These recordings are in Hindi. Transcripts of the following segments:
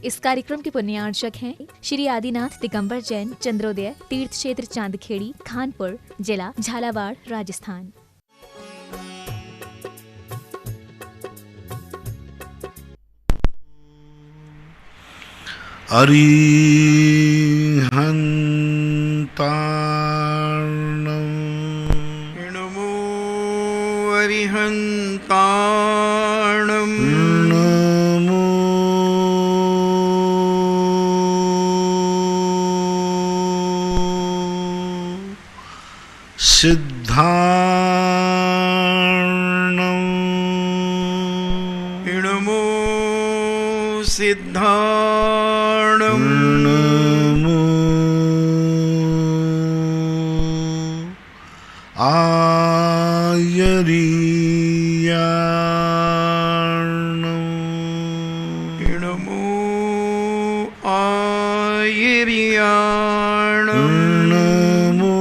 इस कार्यक्रम के पुण्यार्चक हैं श्री आदिनाथ दिगंबर जैन चंद्रोदय तीर्थ क्षेत्र चांदखेड़ी खानपुर जिला झालावाड़ राजस्थान। नमो अरिहन्ताणम् नमो सिद्धार्णम् नमो सिद्धार्णम् नमो आयर्याणम् नमो आयर्याणम् नमो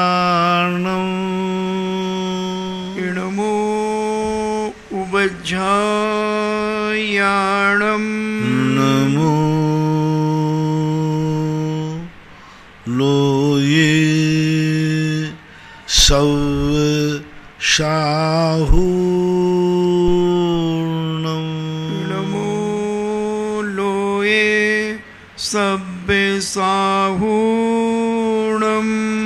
वज्रायाणम् नमो उवज्झायाणम् नमो लोये सव शाहूर्णम् नमो लोये सब्बे साहूणम्।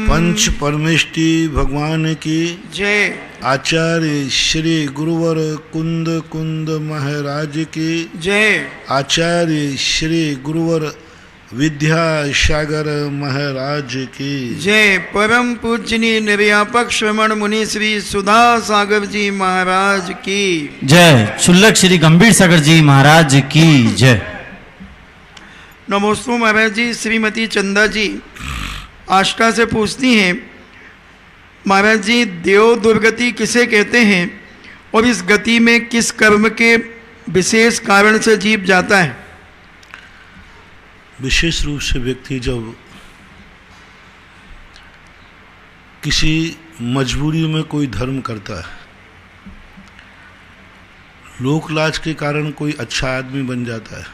पंच परमेष्टि भगवान की जय। आचार्य श्री गुरुवर कुंद कुंद महाराज की जय। आचार्य श्री गुरुवर विद्यासागर महाराज की जय। परम पूजनीय निर्यापक श्रमण मुनि श्री सुधा सागर जी महाराज की जय। शुल्लक श्री गंभीर सागर जी महाराज की जय। नमोस्तु महाराज जी। श्रीमती चंदा जी आष्टा से पूछती हैं, महाराज जी देव दुर्गति किसे कहते हैं और इस गति में किस कर्म के विशेष कारण से जीव जाता है? विशेष रूप से व्यक्ति जब किसी मजबूरी में कोई धर्म करता है, लोकलाज के कारण कोई अच्छा आदमी बन जाता है,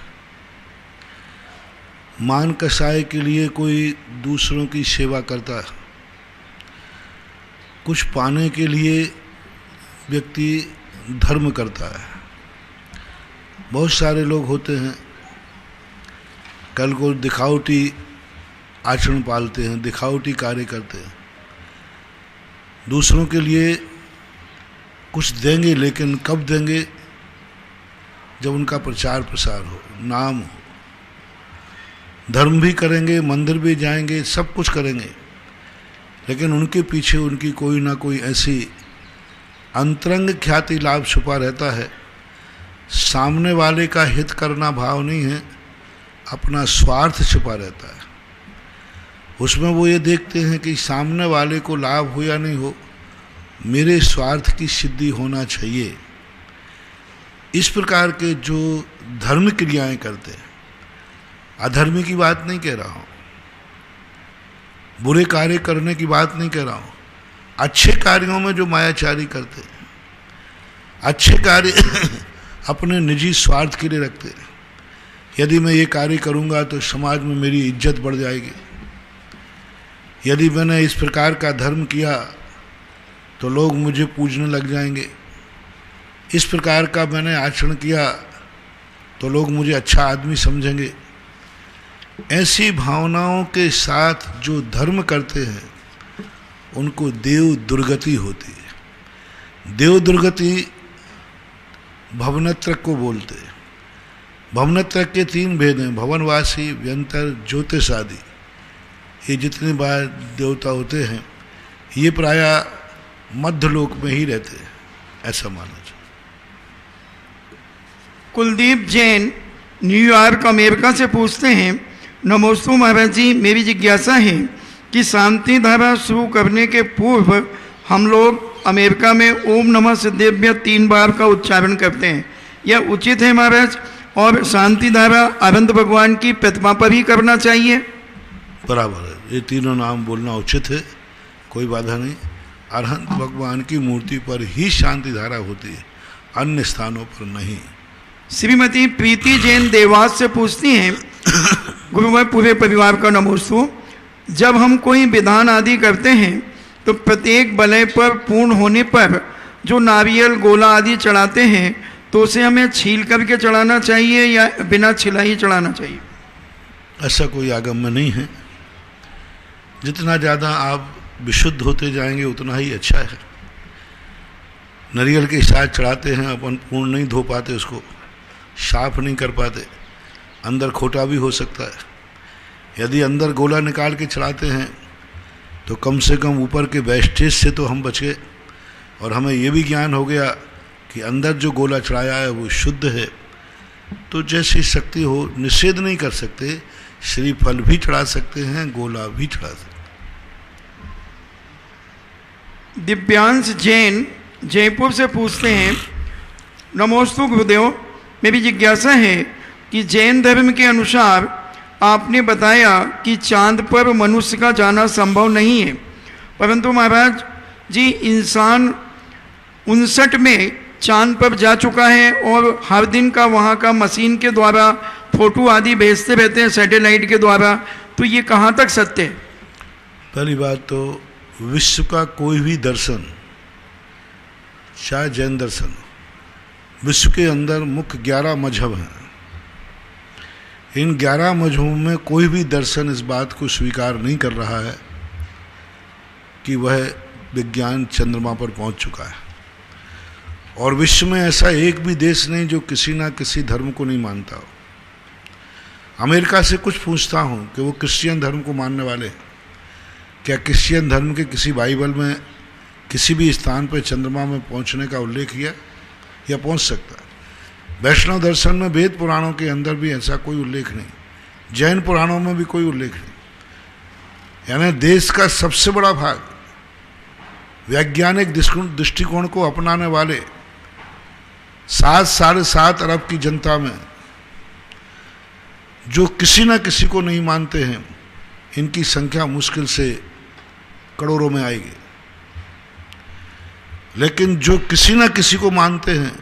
मान कसाय के लिए कोई दूसरों की सेवा करता है, कुछ पाने के लिए व्यक्ति धर्म करता है। बहुत सारे लोग होते हैं कल को दिखावटी आचरण पालते हैं, दिखावटी कार्य करते हैं, दूसरों के लिए कुछ देंगे, लेकिन कब देंगे? जब उनका प्रचार प्रसार हो, नाम हो। धर्म भी करेंगे, मंदिर भी जाएंगे, सब कुछ करेंगे, लेकिन उनके पीछे उनकी कोई ना कोई ऐसी अंतरंग ख्याति लाभ छुपा रहता है। सामने वाले का हित करना भाव नहीं है, अपना स्वार्थ छुपा रहता है। उसमें वो ये देखते हैं कि सामने वाले को लाभ हो या नहीं हो, मेरे स्वार्थ की सिद्धि होना चाहिए। इस प्रकार के जो धर्म क्रियाएं करते हैं, अधर्मी की बात नहीं कह रहा हूँ, बुरे कार्य करने की बात नहीं कह रहा हूँ, अच्छे कार्यों में जो मायाचारी करते हैं, अच्छे कार्य अपने निजी स्वार्थ के लिए रखते हैं। यदि मैं ये कार्य करूँगा तो समाज में मेरी इज्जत बढ़ जाएगी, यदि मैंने इस प्रकार का धर्म किया तो लोग मुझे पूजने लग जाएंगे, इस प्रकार का मैंने आचरण किया तो लोग मुझे अच्छा आदमी समझेंगे। ऐसी भावनाओं के साथ जो धर्म करते हैं उनको देव दुर्गति होती है। देव दुर्गति भवनत्रक को बोलते हैं। भवनत्रक के 3 भेद हैं, भवनवासी, व्यंतर, ज्योतिष आदि। ये जितने बार देवता होते हैं ये प्रायः मध्यलोक में ही रहते हैं, ऐसा माना जाए। कुलदीप जैन न्यूयॉर्क अमेरिका से पूछते हैं, नमोस्तु महाराज जी, मेरी जिज्ञासा है कि शांति धारा शुरू करने के पूर्व हम लोग अमेरिका में ओम नमः सिद्धेभ्य 3 बार का उच्चारण करते हैं, यह उचित है महाराज? और शांति धारा अनंत भगवान की प्रतिमा पर ही करना चाहिए? बराबर है, ये तीनों नाम बोलना उचित है, कोई बाधा नहीं। अरहंत भगवान की मूर्ति पर ही शांति धारा होती है, अन्य स्थानों पर नहीं। श्रीमती प्रीति जैन देवास से पूछती हैं, गुरुवार पूरे परिवार का नमोस्तु, जब हम कोई विधान आदि करते हैं तो प्रत्येक बलय पर पूर्ण होने पर जो नारियल गोला आदि चढ़ाते हैं तो उसे हमें छील करके चढ़ाना चाहिए या बिना छिला ही चढ़ाना चाहिए? ऐसा कोई आगम में नहीं है। जितना ज़्यादा आप विशुद्ध होते जाएंगे उतना ही अच्छा है। नारियल के साथ चढ़ाते हैं, अपन पूर्ण नहीं धो पाते, उसको साफ नहीं कर पाते, अंदर खोटा भी हो सकता है। यदि अंदर गोला निकाल के चढ़ाते हैं तो कम से कम ऊपर के वेस्टेज से तो हम बच गए, और हमें ये भी ज्ञान हो गया कि अंदर जो गोला चढ़ाया है वो शुद्ध है। तो जैसी शक्ति हो, निषेध नहीं कर सकते, श्रीफल भी चढ़ा सकते हैं, गोला भी चढ़ा सकते हैं। दिव्यांश जैन जयपुर से पूछते हैं, नमोस्तु गुरुदेव, मेरी जिज्ञासा है कि जैन धर्म के अनुसार आपने बताया कि चांद पर मनुष्य का जाना संभव नहीं है, परंतु महाराज जी इंसान 59 में चांद पर जा चुका है और हर दिन का वहाँ का मशीन के द्वारा फोटो आदि भेजते रहते हैं सैटेलाइट के द्वारा, तो ये कहाँ तक सत्य है? पहली बात तो विश्व का कोई भी दर्शन, चाहे जैन दर्शन, विश्व के अंदर मुख्य 11 मजहब हैं। इन 11 मजहबों में कोई भी दर्शन इस बात को स्वीकार नहीं कर रहा है कि वह विज्ञान चंद्रमा पर पहुंच चुका है। और विश्व में ऐसा एक भी देश नहीं जो किसी ना किसी धर्म को नहीं मानता हो। अमेरिका से कुछ पूछता हूँ कि वो क्रिश्चियन धर्म को मानने वाले हैं, क्या क्रिश्चियन धर्म के किसी बाइबल में किसी भी स्थान पर चंद्रमा में पहुँचने का उल्लेख किया या पहुँच सकता है? वैष्णव दर्शन में वेद पुराणों के अंदर भी ऐसा कोई उल्लेख नहीं, जैन पुराणों में भी कोई उल्लेख नहीं। यानी देश का सबसे बड़ा भाग वैज्ञानिक दृष्टिकोण को अपनाने वाले 7-7.5 अरब की जनता में जो किसी न किसी को नहीं मानते हैं, इनकी संख्या मुश्किल से करोड़ों में आएगी। लेकिन जो किसी न किसी को मानते हैं,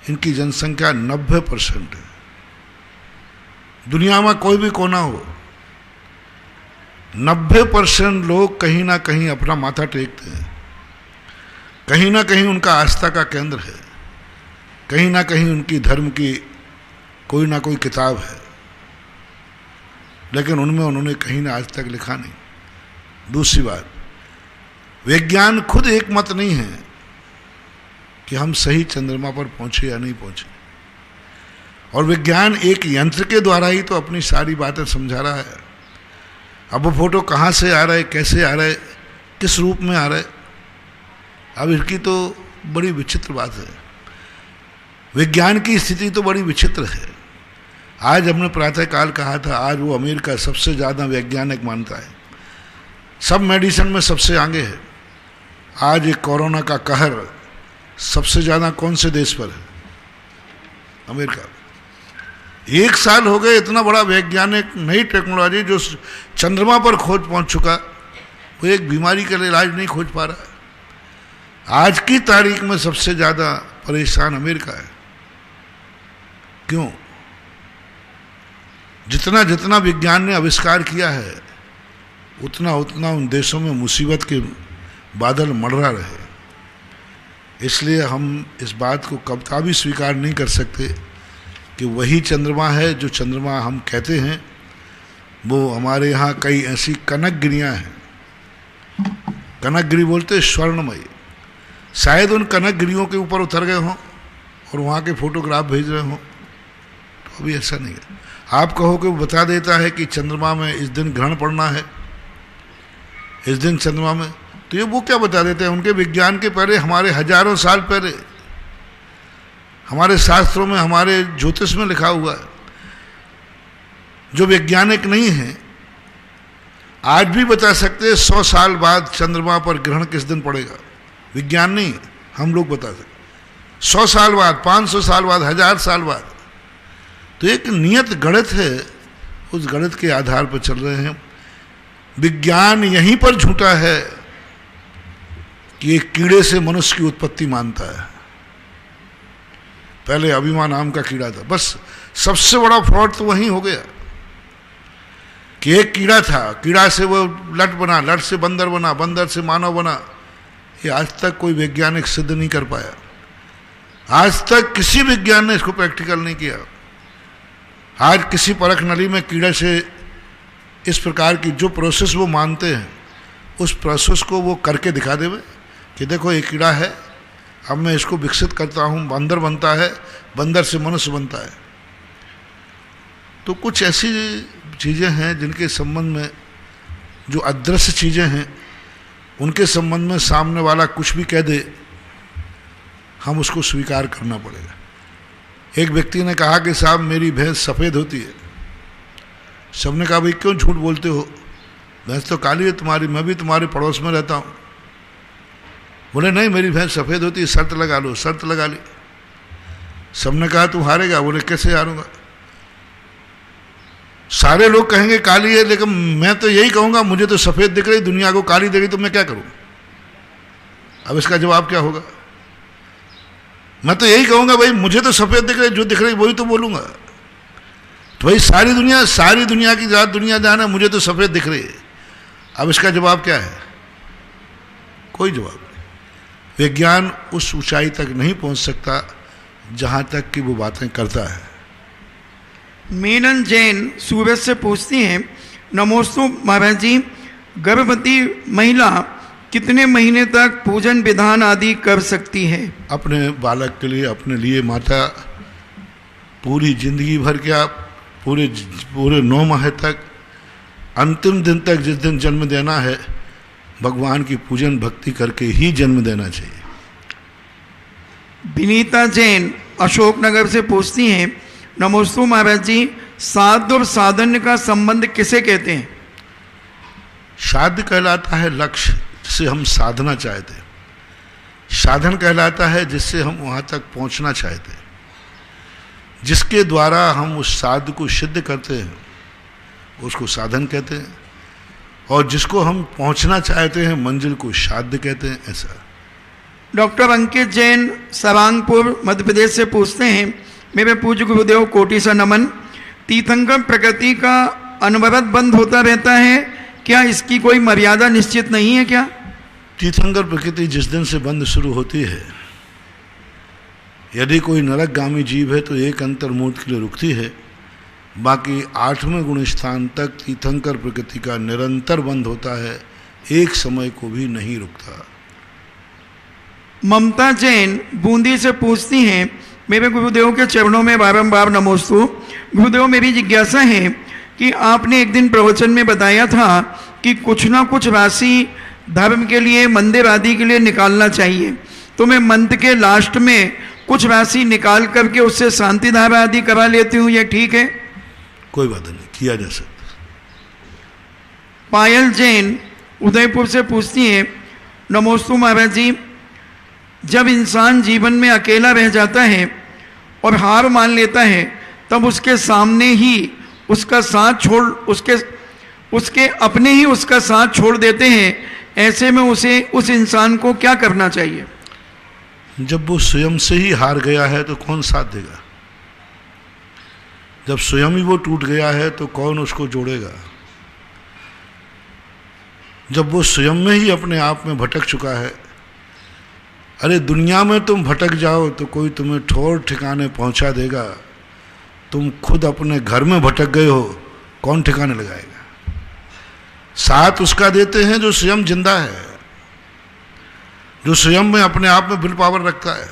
इनकी जनसंख्या 90% है। दुनिया में कोई भी कोना हो, 90% लोग कहीं ना कहीं अपना माथा टेकते हैं, कहीं ना कहीं उनका आस्था का केंद्र है, कहीं ना कहीं उनकी धर्म की कोई ना कोई किताब है, लेकिन उनमें उन्होंने कहीं ना आज तक लिखा नहीं। दूसरी बात, विज्ञान खुद एक मत नहीं है कि हम सही चंद्रमा पर पहुंचे या नहीं पहुंचे, और विज्ञान एक यंत्र के द्वारा ही तो अपनी सारी बातें समझा रहा है। अब वो फोटो कहाँ से आ रहा है, कैसे आ रहा है, किस रूप में आ रहा है, अब इसकी तो बड़ी विचित्र बात है। विज्ञान की स्थिति तो बड़ी विचित्र है। आज हमने प्रातःकाल कहा था, आज वो अमेरिका सबसे ज़्यादा वैज्ञानिक मानता है, सब मेडिसिन में सबसे आगे है। आज एक कोरोना का कहर सबसे ज़्यादा कौन से देश पर है? अमेरिका। 1 साल हो गए, इतना बड़ा वैज्ञानिक नई टेक्नोलॉजी जो चंद्रमा पर खोज पहुंच चुका, वो एक बीमारी का इलाज नहीं खोज पा रहा है। आज की तारीख में सबसे ज्यादा परेशान अमेरिका है। क्यों? जितना जितना विज्ञान ने आविष्कार किया है उतना उतना उन देशों में मुसीबत के बादल मंडरा रहे। इसलिए हम इस बात को कभी स्वीकार नहीं कर सकते कि वही चंद्रमा है जो चंद्रमा हम कहते हैं। वो हमारे यहाँ कई ऐसी कनकगिरियाँ हैं, कनकगिरी बोलते स्वर्णमयी, शायद उन कनकगिरियों के ऊपर उतर गए हों और वहाँ के फोटोग्राफ भेज रहे हों। तो अभी ऐसा नहीं है। आप कहो कि वो बता देता है कि चंद्रमा में इस दिन ग्रहण पड़ना है, इस दिन चंद्रमा में, तो ये वो क्या बता देते हैं? उनके विज्ञान के पहले, हमारे हजारों साल पहले हमारे शास्त्रों में, हमारे ज्योतिष में लिखा हुआ है। जो वैज्ञानिक नहीं है आज भी बता सकते हैं 100 साल बाद चंद्रमा पर ग्रहण किस दिन पड़ेगा। विज्ञान नहीं, हम लोग बता सकते 100 साल बाद, 500 साल बाद, 1000 साल बाद। तो एक नियत गणित है, उस गणित के आधार पर चल रहे हैं। विज्ञान यहीं पर झूठा है कि एक कीड़े से मनुष्य की उत्पत्ति मानता है। पहले अभिमा नाम का कीड़ा था, बस सबसे बड़ा फ्रॉड तो वहीं हो गया कि एक कीड़ा था, कीड़ा से वो लट बना, लट से बंदर बना, बंदर से मानव बना। ये आज तक कोई वैज्ञानिक सिद्ध नहीं कर पाया। आज तक किसी विज्ञान ने इसको प्रैक्टिकल नहीं किया। आज किसी परख नली में कीड़े से इस प्रकार की जो प्रोसेस वो मानते हैं, उस प्रोसेस को वो करके दिखा देवे कि देखो ये कीड़ा है, अब मैं इसको विकसित करता हूँ, बंदर बनता है, बंदर से मनुष्य बनता है। तो कुछ ऐसी चीज़ें हैं जिनके संबंध में, जो अदृश्य चीज़ें हैं, उनके संबंध में सामने वाला कुछ भी कह दे, हम उसको स्वीकार करना पड़ेगा। एक व्यक्ति ने कहा कि साहब मेरी भैंस सफ़ेद होती है। सबने कहा भाई क्यों झूठ बोलते हो, भैंस तो काली है तुम्हारी, मैं भी तुम्हारे पड़ोस में रहता हूँ। बोले नहीं मेरी भैंस सफ़ेद होती है, शर्त लगा लो। शर्त लगा ली। सबने कहा तू हारेगा। बोले कैसे हारूंगा, सारे लोग कहेंगे काली है, लेकिन मैं तो यही कहूँगा मुझे तो सफ़ेद दिख रही, दुनिया को काली दिख रही, तो मैं क्या करूँ? अब इसका जवाब क्या होगा? मैं तो यही कहूँगा भाई मुझे तो सफ़ेद दिख रही, जो दिख रही वही तो बोलूँगा। तो भाई सारी दुनिया की रात दुनिया जाना, मुझे तो सफ़ेद दिख रही है। अब इसका जवाब क्या है? कोई जवाब नहीं। विज्ञान उस ऊंचाई तक नहीं पहुंच सकता जहां तक कि वो बातें करता है। मीनन जैन सूरत से पूछती हैं, नमोस्तु महाराज जी, गर्भवती महिला कितने महीने तक पूजन विधान आदि कर सकती है? अपने बालक के लिए, अपने लिए माता पूरी जिंदगी भर, क्या पूरे 9 माह तक, अंतिम दिन तक, जिस दिन जन्म देना है, भगवान की पूजन भक्ति करके ही जन्म देना चाहिए। विनीता जैन अशोकनगर से पूछती हैं, नमोस्तु महाराज जी, साध और साधन का संबंध किसे कहते हैं? साध कहलाता है लक्ष्य, जिसे हम साधना चाहते हैं। साधन कहलाता है जिससे हम वहाँ तक पहुँचना चाहते हैं, जिसके द्वारा हम उस साध को सिद्ध करते हैं, उसको साधन कहते हैं। और जिसको हम पहुँचना चाहते हैं, मंजिल को साध्य कहते हैं। ऐसा। डॉक्टर अंकित जैन सरांगपुर मध्य प्रदेश से पूछते हैं, मेरे पूज्य गुरुदेव कोटि सा नमन, तीर्थंकर प्रकृति का अनवरत बंद होता रहता है क्या? इसकी कोई मर्यादा निश्चित नहीं है क्या? तीर्थंकर प्रकृति जिस दिन से बंद शुरू होती है, यदि कोई नरकगामी जीव है तो एक अंतर्मुहूर्त के लिए रुकती है, बाकी 8वें गुण स्थान तक तीर्थंकर प्रकृति का निरंतर बंद होता है, एक समय को भी नहीं रुकता। ममता जैन बूंदी से पूछती हैं, मेरे गुरुदेव के चरणों में बारंबार नमोस्तु। गुरुदेव, मेरी जिज्ञासा है कि आपने एक दिन प्रवचन में बताया था कि कुछ ना कुछ राशि धर्म के लिए, मंदिर आदि के लिए निकालना चाहिए, तो मैं मंत्र के लास्ट में कुछ राशि निकाल करके उससे शांति धारा आदि करा लेती हूँ, ये ठीक है? कोई बात नहीं, किया जा सकता। पायल जैन उदयपुर से पूछती हैं, नमोस्तु महाराज जी, जब इंसान जीवन में अकेला रह जाता है और हार मान लेता है, तब उसके सामने ही उसका साथ छोड़, उसके अपने ही उसका साथ छोड़ देते हैं। ऐसे में उसे, उस इंसान को क्या करना चाहिए? जब वो स्वयं से ही हार गया है तो कौन साथ देगा? जब स्वयं ही वो टूट गया है तो कौन उसको जोड़ेगा? जब वो स्वयं में ही अपने आप में भटक चुका है, अरे दुनिया में तुम भटक जाओ तो कोई तुम्हें ठोर ठिकाने पहुंचा देगा, तुम खुद अपने घर में भटक गए हो, कौन ठिकाने लगाएगा? साथ उसका देते हैं जो स्वयं जिंदा है, जो स्वयं में अपने आप में विल पावर रखता है।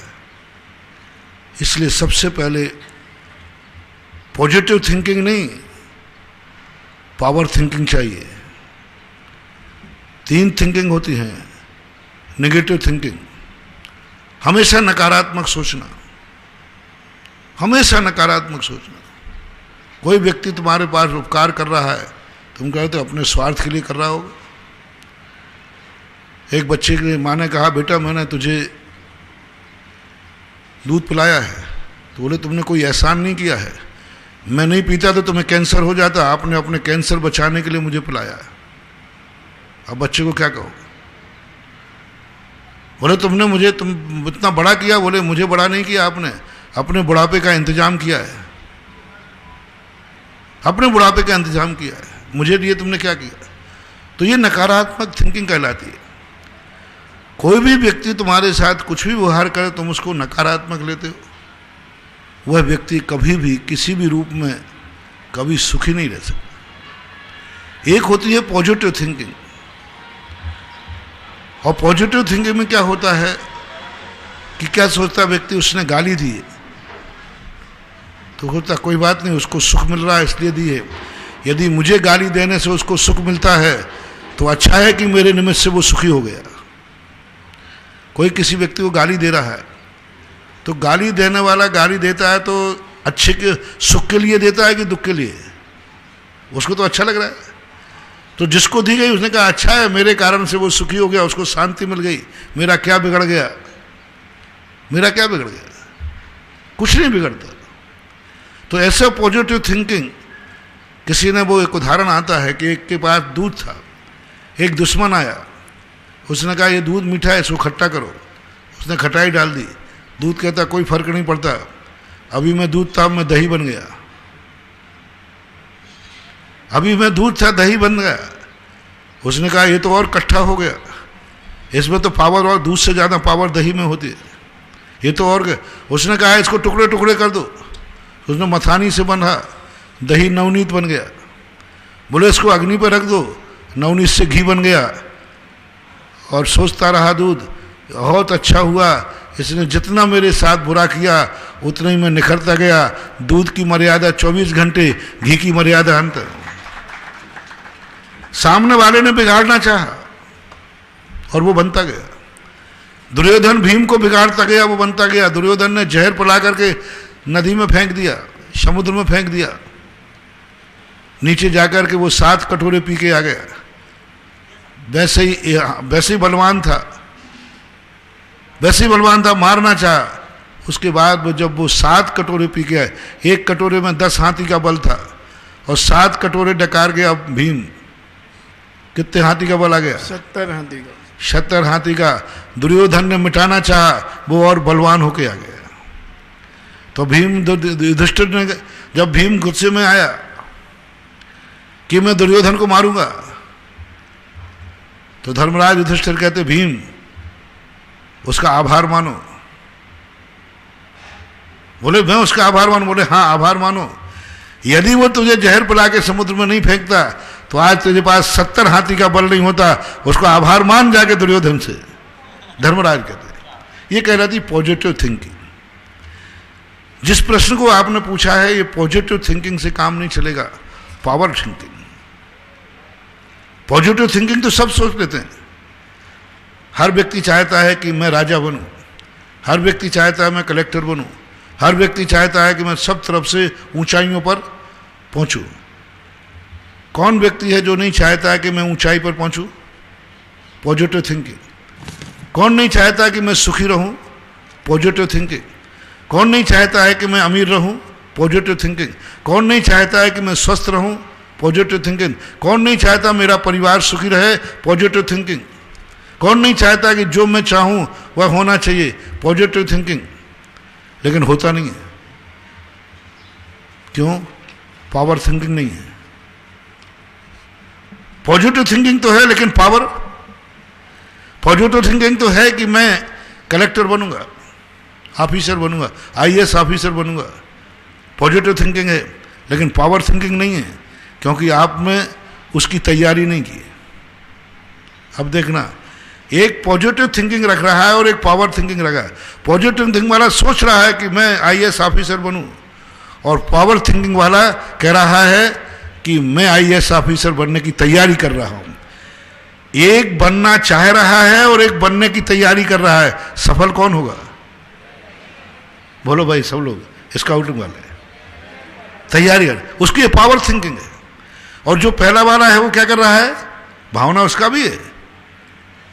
इसलिए सबसे पहले पॉजिटिव थिंकिंग नहीं, पावर थिंकिंग चाहिए। 3 थिंकिंग होती हैं। नेगेटिव थिंकिंग, हमेशा नकारात्मक सोचना, हमेशा नकारात्मक सोचना। कोई व्यक्ति तुम्हारे पास उपकार कर रहा है, तुम कहते हो अपने स्वार्थ के लिए कर रहा होगा। एक बच्चे की माँ ने कहा, बेटा मैंने तुझे दूध पिलाया है, तो बोले तुमने कोई एहसान नहीं किया है, मैं नहीं पीता तो तुम्हें कैंसर हो जाता, आपने अपने कैंसर बचाने के लिए मुझे पिलाया। अब बच्चे को क्या कहो? बोले तुमने मुझे तुम इतना बड़ा किया, बोले मुझे बड़ा नहीं किया, आपने अपने बुढ़ापे का इंतजाम किया है, अपने बुढ़ापे का इंतजाम किया है, मुझे लिए तुमने क्या किया? तो ये नकारात्मक थिंकिंग कहलाती है। कोई भी व्यक्ति तुम्हारे साथ कुछ भी व्यवहार करे, तुम उसको नकारात्मक लेते हो, वह व्यक्ति कभी भी किसी भी रूप में कभी सुखी नहीं रह सकता। एक होती है पॉजिटिव थिंकिंग, और पॉजिटिव थिंकिंग में क्या होता है कि क्या सोचता व्यक्ति, उसने गाली दी है तो होता कोई बात नहीं, उसको सुख मिल रहा है इसलिए दी है। यदि मुझे गाली देने से उसको सुख मिलता है तो अच्छा है कि मेरे निमित्त से वो सुखी हो गया। कोई किसी व्यक्ति को गाली दे रहा है तो गाली देने वाला गाली देता है तो अच्छे के सुख के लिए देता है कि दुख के लिए? उसको तो अच्छा लग रहा है। तो जिसको दी गई उसने कहा अच्छा है, मेरे कारण से वो सुखी हो गया, उसको शांति मिल गई, मेरा क्या बिगड़ गया? मेरा क्या बिगड़ गया? कुछ नहीं बिगड़ता। तो ऐसे पॉजिटिव थिंकिंग, किसी ने वो एक उदाहरण आता है कि एक के पास दूध था, एक दुश्मन आया, उसने कहा ये दूध मीठा है, इसको खट्टा करो। उसने खटाई डाल दी, दूध कहता कोई फर्क नहीं पड़ता, अभी मैं दूध था मैं दही बन गया, अभी मैं दूध था दही बन गया। उसने कहा ये तो और कट्ठा हो गया, इसमें तो पावर और दूध से ज़्यादा पावर दही में होती है, ये तो और। उसने कहा इसको टुकड़े टुकड़े कर दो, उसने मथानी से बना, दही नवनीत बन गया। बोले इसको अग्नि पर रख दो, नवनीत से घी बन गया। और सोचता रहा दूध, बहुत अच्छा हुआ, इसने जितना मेरे साथ बुरा किया उतना ही मैं निखरता गया। दूध की मर्यादा 24 घंटे, घी की मर्यादा अंत। सामने वाले ने बिगाड़ना चाहा और वो बनता गया। दुर्योधन भीम को बिगाड़ता गया, वो बनता गया। दुर्योधन ने जहर पिला करके नदी में फेंक दिया, समुद्र में फेंक दिया, नीचे जाकर के वो 7 कटोरे पी के आ गया। वैसे ही बलवान था, वैसे ही बलवान था, मारना चाहा। उसके बाद जब वो 7 कटोरे पी के आए, एक कटोरे में 10 हाथी का बल था और 7 कटोरे डकार गया भीम। कितने हाथी का बल आ गया? 70 हाथी का। 70 हाथी का। दुर्योधन ने मिटाना चाहा, वो और बलवान होके आ गया। तो भीम युधिष्ठिर ने, जब भीम गुस्से में आया कि मैं दुर्योधन को मारूंगा, तो धर्मराज युधिष्ठिर कहते भीम उसका आभार मानो। बोले मैं उसका आभार मानो? बोले हाँ आभार मानो। यदि वो तुझे जहर पिला के समुद्र में नहीं फेंकता तो आज तुझे पास 70 हाथी का बल नहीं होता। उसको आभार मान जाके दुर्योधन से, धर्मराज कहते। ये कह रहा थी पॉजिटिव थिंकिंग। जिस प्रश्न को आपने पूछा है, ये पॉजिटिव थिंकिंग से काम नहीं चलेगा, पावर थिंकिंग। पॉजिटिव थिंकिंग तो सब सोच लेते हैं। हर व्यक्ति चाहता है कि मैं राजा बनूं, हर व्यक्ति चाहता है मैं कलेक्टर बनूं, हर व्यक्ति चाहता है कि मैं सब तरफ से ऊंचाइयों पर पहुंचूं। कौन व्यक्ति है जो नहीं चाहता है कि मैं ऊंचाई पर पहुंचूं? Positive thinking. कौन नहीं चाहता कि मैं सुखी रहूं? Positive thinking. कौन नहीं चाहता है कि मैं अमीर रहूं? Positive thinking. कौन नहीं चाहता है कि मैं स्वस्थ रहूं? Positive thinking. कौन नहीं चाहता मेरा परिवार सुखी रहे? Positive thinking. कौन नहीं चाहता कि जो मैं चाहूं वह होना चाहिए, पॉजिटिव थिंकिंग, लेकिन होता नहीं है। क्यों? पावर थिंकिंग नहीं है। पॉजिटिव थिंकिंग तो है लेकिन पावर, पॉजिटिव थिंकिंग तो है कि मैं कलेक्टर बनूंगा, ऑफिसर बनूंगा, आईएएस ऑफिसर बनूंगा, पॉजिटिव थिंकिंग है, लेकिन पावर थिंकिंग नहीं है, क्योंकि आप में उसकी तैयारी नहीं की। अब देखना, एक पॉजिटिव थिंकिंग रख रहा है और एक पावर थिंकिंग रखा है। पॉजिटिव थिंकिंग वाला सोच रहा है कि मैं आईएएस ऑफिसर बनूं, और पावर थिंकिंग वाला कह रहा है कि मैं आईएएस ऑफिसर बनने की तैयारी कर रहा हूं। एक बनना चाह रहा है और एक बनने की तैयारी कर रहा है, सफल कौन होगा? बोलो भाई, सब लोग स्काउटिंग वाले तैयारी कर, उसकी पावर थिंकिंग है। और जो पहला वाला है वो क्या कर रहा है? भावना उसका भी है,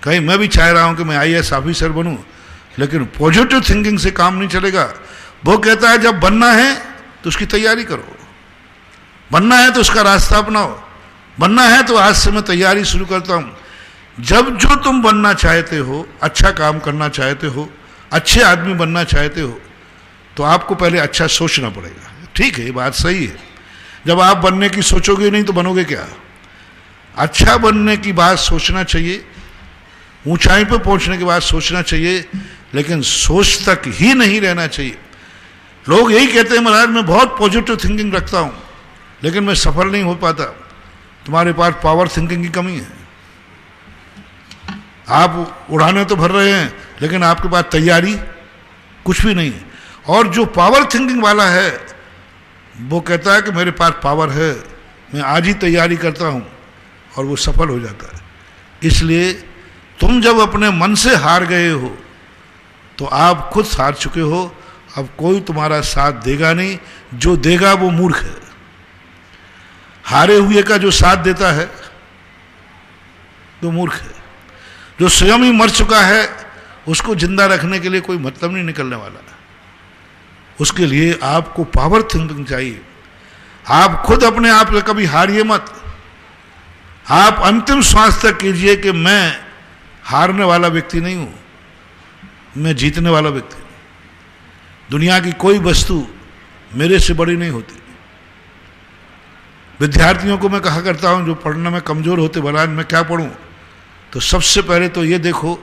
कहीं मैं भी चाह रहा हूं कि मैं आईएएस ऑफिसर बनूं, लेकिन पॉजिटिव थिंकिंग से काम नहीं चलेगा। वो कहता है जब बनना है तो उसकी तैयारी करो, बनना है तो उसका रास्ता अपनाओ, बनना है तो आज से मैं तैयारी शुरू करता हूं। जब जो तुम बनना चाहते हो, अच्छा काम करना चाहते हो, अच्छे आदमी बनना चाहते हो, तो आपको पहले अच्छा सोचना पड़ेगा। ठीक है, ये बात सही है। जब आप बनने की सोचोगे नहीं तो बनोगे क्या? अच्छा बनने की बात सोचना चाहिए, ऊंचाई पर पहुंचने की बात सोचना चाहिए, लेकिन सोच तक ही नहीं रहना चाहिए। लोग यही कहते हैं महाराज मैं बहुत पॉजिटिव थिंकिंग रखता हूं, लेकिन मैं सफल नहीं हो पाता। तुम्हारे पास पावर थिंकिंग की कमी है। आप उड़ाने तो भर रहे हैं, लेकिन आपके पास तैयारी कुछ भी नहीं है। और जो पावर थिंकिंग वाला है वो कहता है कि मेरे पास पावर है, मैं आज ही तैयारी करता हूं, और वो सफल हो जाता है। इसलिए तुम जब अपने मन से हार गए हो तो आप खुद हार चुके हो। अब कोई तुम्हारा साथ देगा नहीं, जो देगा वो मूर्ख है। हारे हुए का जो साथ देता है वो मूर्ख है। जो स्वयं ही मर चुका है उसको जिंदा रखने के लिए कोई मतलब नहीं निकलने वाला। उसके लिए आपको पावर थिंकिंग चाहिए। आप खुद अपने आप से कभी हारिए मत। आप अंतिम श्वास तक कीजिए कि मैं हारने वाला व्यक्ति नहीं हूं, मैं जीतने वाला व्यक्ति हूं। दुनिया की कोई वस्तु मेरे से बड़ी नहीं होती। विद्यार्थियों को मैं कहा करता हूं जो पढ़ने में कमजोर होते, भला मैं क्या पढ़ूं? तो सबसे पहले तो ये देखो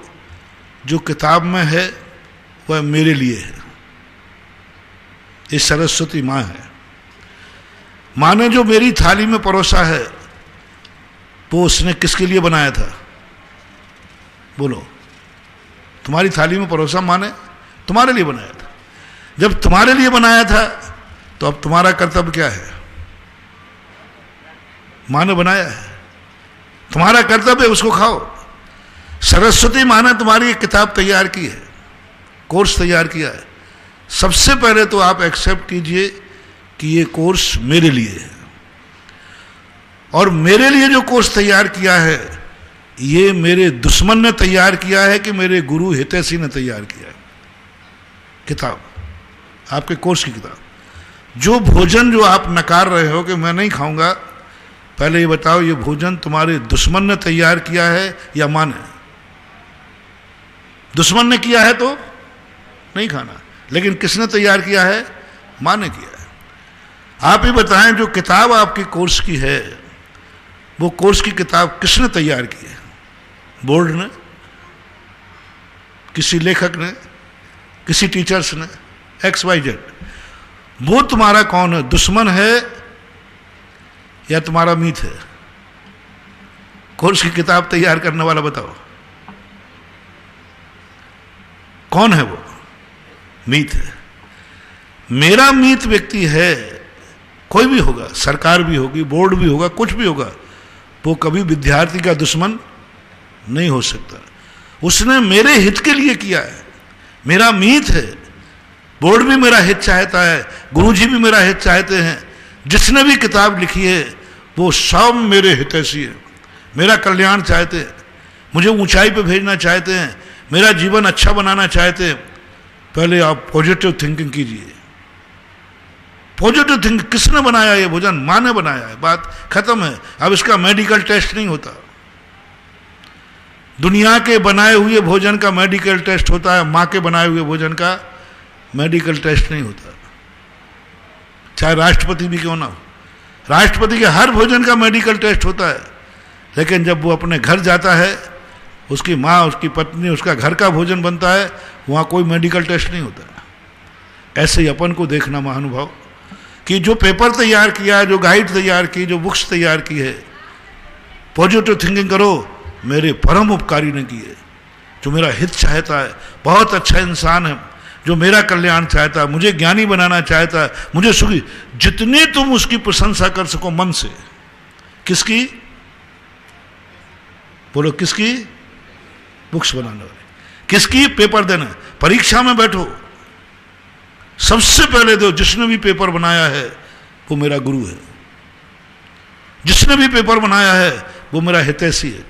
जो किताब में है वह मेरे लिए है। ये सरस्वती माँ है। माँ ने जो मेरी थाली में परोसा है वो उसने किसके लिए बनाया था? बोलो। तुम्हारी थाली में परोसा माँ ने तुम्हारे लिए बनाया था। जब तुम्हारे लिए बनाया था तो अब तुम्हारा कर्तव्य क्या है? माँ ने बनाया है, तुम्हारा कर्तव्य है उसको खाओ। सरस्वती माँ ने तुम्हारी एक किताब तैयार की है, कोर्स तैयार किया है। सबसे पहले तो आप एक्सेप्ट कीजिए कि ये कोर्स मेरे लिए है, और मेरे लिए जो कोर्स तैयार किया है ये मेरे दुश्मन ने तैयार किया है कि मेरे गुरु हितैषी ने तैयार किया है। किताब, आपके कोर्स की किताब। जो भोजन जो आप नकार रहे हो कि मैं नहीं खाऊंगा, पहले ये बताओ ये भोजन तुम्हारे दुश्मन ने तैयार किया है या माँ ने? दुश्मन ने किया है तो नहीं खाना, लेकिन किसने तैयार किया है? माँ ने किया है। आप ही बताएं जो किताब आपकी कोर्स की है वो कोर्स की किताब किसने तैयार की है? बोर्ड ने, किसी लेखक ने, किसी टीचर्स ने, XYZ। वो तुम्हारा कौन है? दुश्मन है या तुम्हारा मीत है? कोर्स की किताब तैयार करने वाला बताओ कौन है? वो मीत है। मेरा मीत व्यक्ति है, कोई भी होगा, सरकार भी होगी, बोर्ड भी होगा, कुछ भी होगा, वो कभी विद्यार्थी का दुश्मन नहीं हो सकता। उसने मेरे हित के लिए किया है, मेरा मीत है। बोर्ड भी मेरा हित चाहता है, गुरुजी भी मेरा हित चाहते हैं। जिसने भी किताब लिखी है वो सब मेरे हितैषी है, मेरा कल्याण चाहते हैं, मुझे ऊंचाई पे भेजना चाहते हैं, मेरा जीवन अच्छा बनाना चाहते हैं। पहले आप पॉजिटिव थिंकिंग कीजिए। पॉजिटिव थिंकिंग किसने बनाया? ये भोजन माँ ने बनाया है, बात खत्म है। अब इसका मेडिकल टेस्ट नहीं होता। दुनिया के बनाए हुए भोजन का मेडिकल टेस्ट होता है, माँ के बनाए हुए भोजन का मेडिकल टेस्ट नहीं होता, चाहे राष्ट्रपति भी क्यों ना हो। राष्ट्रपति के हर भोजन का मेडिकल टेस्ट होता है, लेकिन जब वो अपने घर जाता है, उसकी माँ, उसकी पत्नी, उसका घर का भोजन बनता है, वहाँ कोई मेडिकल टेस्ट नहीं होता। ऐसे ही अपन को देखना महानुभाव कि जो पेपर तैयार किया, जो गाइड तैयार की, जो बुक्स तैयार की है, पॉजिटिव थिंकिंग करो, मेरे परम उपकारी ने की है, जो मेरा हित चाहता है, बहुत अच्छा इंसान है, जो मेरा कल्याण चाहता है, मुझे ज्ञानी बनाना चाहता है, मुझे सुखी, जितनी तुम उसकी प्रशंसा कर सको मन से। किसकी? बोलो किसकी? बुक्स बनाने वाले। किसकी? पेपर देना। परीक्षा में बैठो, सबसे पहले दो, जिसने भी पेपर बनाया है वो मेरा गुरु है, जिसने भी पेपर बनाया है वो मेरा हितैषी है,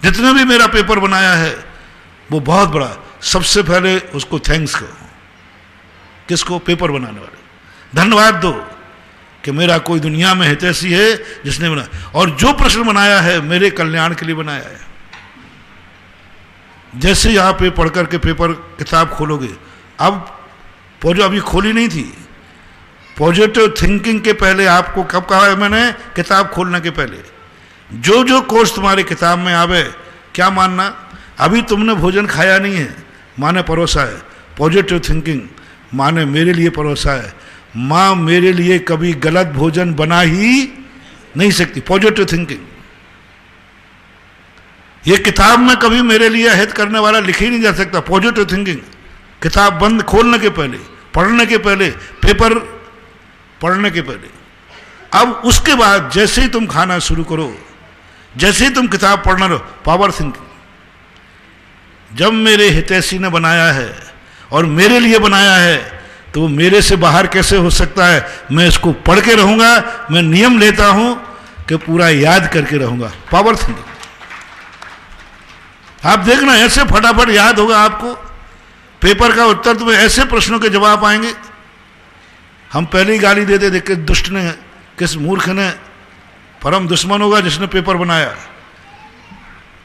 जितने भी मेरा पेपर बनाया है वो बहुत बड़ा, सबसे पहले उसको थैंक्स करो। किसको? पेपर बनाने वाले। धन्यवाद दो कि मेरा कोई दुनिया में हितैषी है जिसने बनाया, और जो प्रश्न बनाया है मेरे कल्याण के लिए बनाया है। जैसे यहां पे पढ़ करके पेपर किताब खोलोगे, अब अभी खोली नहीं थी, पॉजिटिव थिंकिंग के पहले आपको कब कहा है मैंने? किताब खोलने के पहले। जो जो कोर्स तुम्हारे किताब में आवे, क्या मानना? अभी तुमने भोजन खाया नहीं है, माने परोसा है। पॉजिटिव थिंकिंग माने मेरे लिए परोसा है, माँ मेरे लिए कभी गलत भोजन बना ही नहीं सकती। पॉजिटिव थिंकिंग, ये किताब में कभी मेरे लिए हित करने वाला लिख ही नहीं जा सकता। पॉजिटिव थिंकिंग, किताब बंद खोलने के पहले, पढ़ने के पहले, पेपर पढ़ने के पहले। अब उसके बाद जैसे ही तुम खाना शुरू करो, जैसे ही तुम किताब पढ़ना रहो, पावर थिंकिंग। जब मेरे हितैषी ने बनाया है और मेरे लिए बनाया है, तो वो मेरे से बाहर कैसे हो सकता है? मैं इसको पढ़ के रहूंगा, मैं नियम लेता हूं कि पूरा याद करके रहूंगा। Power thinking. आप देखना, ऐसे फटाफट याद होगा आपको पेपर का उत्तर, तुम्हें ऐसे प्रश्नों के जवाब आएंगे। हम पहले ही गाली देते थे, किस दुष्ट ने, किस मूर्ख ने, परम दुश्मन होगा जिसने पेपर बनाया।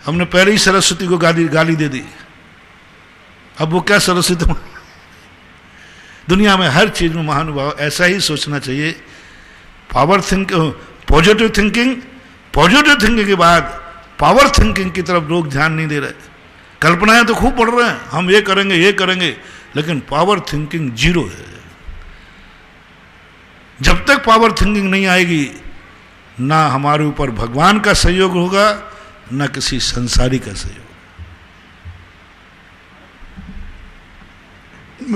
हमने पहले ही सरस्वती को गाली दे दी। अब वो क्या सरस्वती? दुनिया में हर चीज में महानुभाव ऐसा ही सोचना चाहिए। Power thinking, positive thinking, positive thinking के बाद पावर थिंकिंग की तरफ लोग ध्यान नहीं दे रहे। कल्पनाएं तो खूब पढ़ रहे हैं, हम ये करेंगे ये करेंगे, लेकिन पावर थिंकिंग जीरो है। जब तक पावर थिंकिंग नहीं आएगी, ना हमारे ऊपर भगवान का सहयोग होगा, ना किसी संसारी का सहयोग।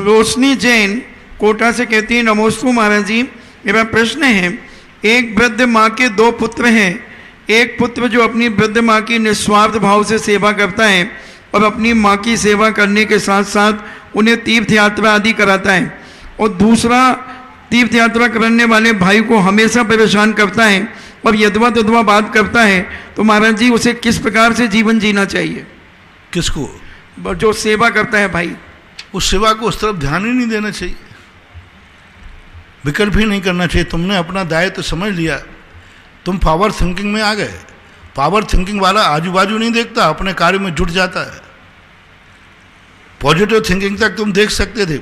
रोशनी जैन कोटा से कहती है, नमोस्तु महाराज जी, मेरा प्रश्न है, एक वृद्ध माँ के दो पुत्र हैं। एक पुत्र जो अपनी वृद्ध माँ की निस्वार्थ भाव से सेवा करता है और अपनी माँ की सेवा करने के साथ साथ उन्हें तीर्थ यात्रा आदि कराता है, और दूसरा तीर्थ यात्रा करने वाले भाई को हमेशा परेशान करता है और यदवा तदवा बात करता है। तो महाराज जी, उसे किस प्रकार से जीवन जीना चाहिए? किसको? जो सेवा करता है भाई। उस सेवा को उस तरफ ध्यान ही नहीं देना चाहिए, विकल्प ही नहीं करना चाहिए। तुमने अपना दायित्व समझ लिया, तुम पावर थिंकिंग में आ गए। पावर थिंकिंग वाला आजू बाजू नहीं देखता, अपने कार्य में जुट जाता है। पॉजिटिव थिंकिंग तक तुम देख सकते थे।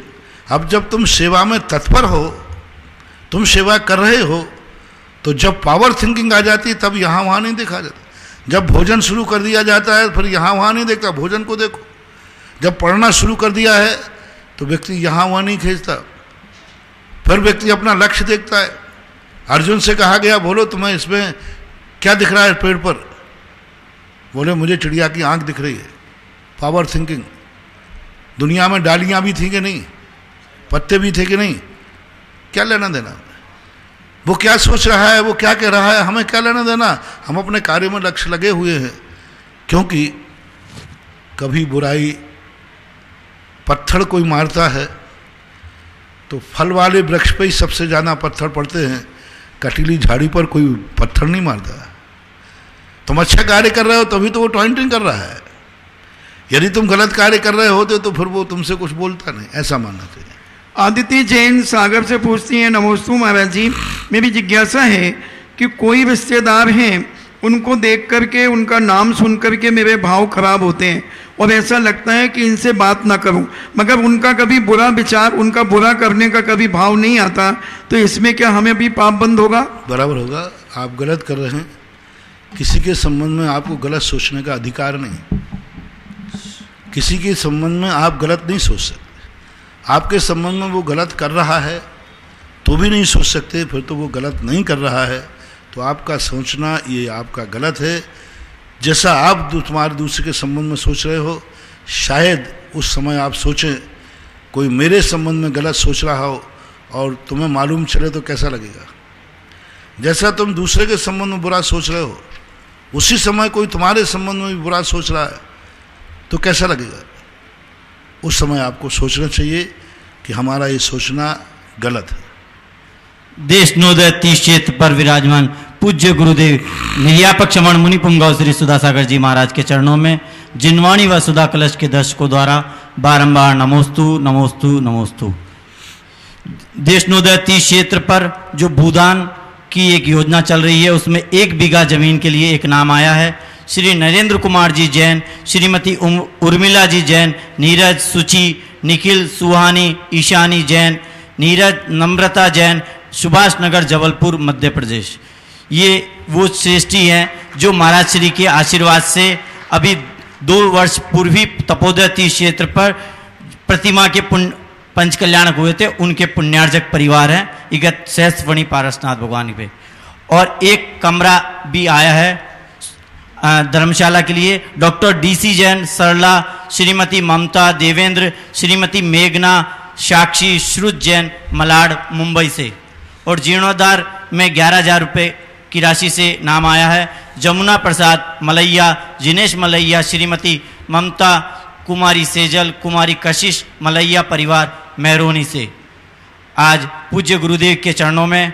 अब जब तुम सेवा में तत्पर हो, तुम सेवा कर रहे हो, तो जब पावर थिंकिंग आ जाती है तब यहाँ वहाँ नहीं देखा जाता। जब भोजन शुरू कर दिया जाता है फिर यहाँ वहाँ नहीं देखता, भोजन को देखो। जब पढ़ना शुरू कर दिया है तो व्यक्ति यहाँ वहाँ नहीं खींचता, फिर व्यक्ति अपना लक्ष्य देखता है। अर्जुन से कहा गया, बोलो तुम्हें इसमें क्या दिख रहा है पेड़ पर? बोले मुझे चिड़िया की आंख दिख रही है। Power thinking. दुनिया में डालियाँ भी थी कि नहीं, पत्ते भी थे कि नहीं, क्या लेना देना? वो क्या सोच रहा है, वो क्या कह रहा है, हमें क्या लेना देना? हम अपने कार्य में लक्ष्य लगे हुए हैं। क्योंकि कभी बुराई, पत्थर कोई मारता है तो फल वाले वृक्ष पे ही सबसे ज़्यादा पत्थर पड़ते हैं, कटीली झाड़ी पर कोई पत्थर नहीं मारता। तुम अच्छा कार्य कर रहे हो तभी तो वो टॉइंटिंग कर रहा है, यदि तुम गलत कार्य कर रहे होते तो फिर वो तुमसे कुछ बोलता नहीं, ऐसा मानना चाहिए। आदित्य जैन सागर से पूछती हैं, नमोस्तु महाराज जी, मेरी जिज्ञासा है कि कोई रिश्तेदार हैं उनको देख करके, उनका नाम सुन करके मेरे भाव खराब होते हैं और ऐसा लगता है कि इनसे बात ना करूं, मगर उनका कभी बुरा विचार, उनका बुरा करने का कभी भाव नहीं आता, तो इसमें क्या हमें भी पाप बंद होगा? बराबर होगा। आप गलत कर रहे हैं। किसी के संबंध में आपको गलत सोचने का अधिकार नहीं। किसी के संबंध में आप गलत नहीं सोच सकते। आपके संबंध में वो गलत कर रहा है तो भी नहीं सोच सकते, फिर तो वो गलत नहीं कर रहा है, तो आपका सोचना ये आपका गलत है। जैसा आप तुम्हारे दूसरे के संबंध में सोच रहे हो, शायद उस समय आप सोचें कोई मेरे संबंध में गलत सोच रहा हो और तुम्हें मालूम चले तो कैसा लगेगा। जैसा तुम दूसरे के संबंध में बुरा सोच रहे हो, उसी समय कोई तुम्हारे संबंध में भी बुरा सोच रहा है तो कैसा लगेगा। उस समय आपको सोचना चाहिए कि हमारा ये सोचना गलत है। देश नवोदय तीर्थ क्षेत्र पर विराजमान पूज्य गुरुदेव निर्यापक श्रवण मुनि पुंगव श्री सुधासागर जी महाराज के चरणों में जिनवाणी व सुधा कलश के दर्शकों द्वारा बारंबार नमोस्तु नमोस्तु नमोस्तु। देश नवोदय तीर्थ क्षेत्र पर जो भूदान की एक योजना चल रही है, उसमें 1 बीघा जमीन के लिए एक नाम आया है। श्री नरेंद्र कुमार जी जैन, श्रीमती उर्मिला जी जैन, नीरज, सुचि, निखिल, सुहानी, ईशानी जैन, नीरज, नम्रता जैन, सुभाष नगर, जबलपुर, मध्य प्रदेश। ये वो श्रेष्ठी हैं जो महाराज श्री के आशीर्वाद से अभी 2 वर्ष पूर्व ही तपोदय तीर्थ क्षेत्र पर प्रतिमा के पंच कल्याणक हुए थे। उनके पुण्यार्जक परिवार हैं इगत सहस्त्रफणी पारसनाथ भगवान पे। और एक कमरा भी आया है धर्मशाला के लिए। डॉक्टर DC जैन, सरला, श्रीमती ममता, देवेंद्र, श्रीमती मेघना, साक्षी, श्रुत जैन, मलाड, मुंबई से। और जीर्णोद्धार में 11,000 रुपये की राशि से नाम आया है। जमुना प्रसाद मलैया, जिनेश मलैया, श्रीमती ममता, कुमारी सेजल, कुमारी कशिश मलैया परिवार, मेहरोनी से। आज पूज्य गुरुदेव के चरणों में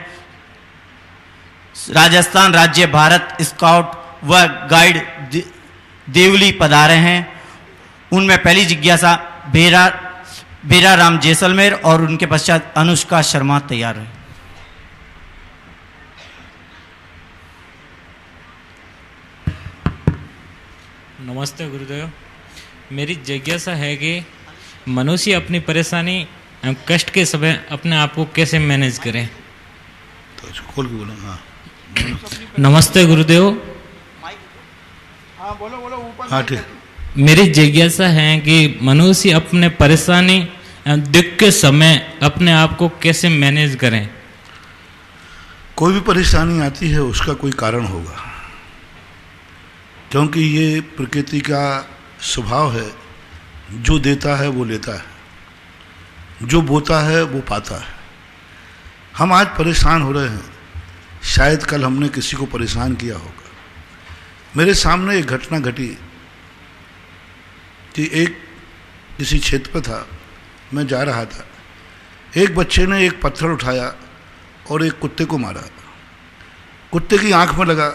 राजस्थान राज्य भारत स्काउट व गाइड देवली पधारे हैं। उनमें पहली जिज्ञासा बेरा राम जैसलमेर और उनके पश्चात अनुष्का शर्मा तैयार है। नमस्ते गुरुदेव। मेरी जिज्ञासा है कि मनुष्य अपनी परेशानी एवं कष्ट के समय अपने आप को कैसे मैनेज करें। तो खोल के बोलो। हाँ नमस्ते गुरुदेव। हाँ बोलो बोलो ऊपर। हाँ ठीक। मेरी जिज्ञासा है कि मनुष्य अपने परेशानी एवं दुख के समय अपने आप को कैसे मैनेज करें। कोई भी परेशानी आती है उसका कोई कारण होगा, क्योंकि ये प्रकृति का स्वभाव है। जो देता है वो लेता है, जो बोता है वो पाता है। हम आज परेशान हो रहे हैं, शायद कल हमने किसी को परेशान किया होगा। मेरे सामने एक घटना घटी कि एक किसी क्षेत्र पर था, मैं जा रहा था, एक बच्चे ने एक पत्थर उठाया और एक कुत्ते को मारा। कुत्ते की आंख में लगा,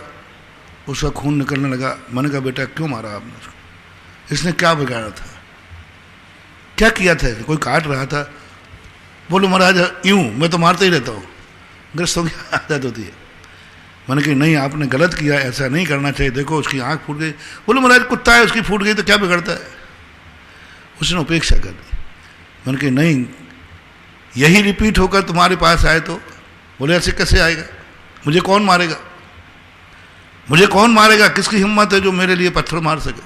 उसका खून निकलने लगा। मैंने कहा बेटा क्यों मारा आपने उसको? इसने क्या बिगाड़ा था, क्या किया था? कोई काट रहा था? बोलो महाराज यूं मैं तो मारता ही रहता हूँ, ग्रस्तों की आदत होती है। मैंने कहा नहीं आपने गलत किया, ऐसा नहीं करना चाहिए। देखो उसकी आंख फूट गई। बोलो महाराज कुत्ता है उसकी फूट गई तो क्या बिगड़ता है? उसने उपेक्षा कर दी। मैंने कहा नहीं यही रिपीट होकर तुम्हारे पास आए तो? बोले ऐसे कैसे आएगा, मुझे कौन मारेगा, मुझे कौन मारेगा? किसकी हिम्मत है जो मेरे लिए पत्थर मार सके?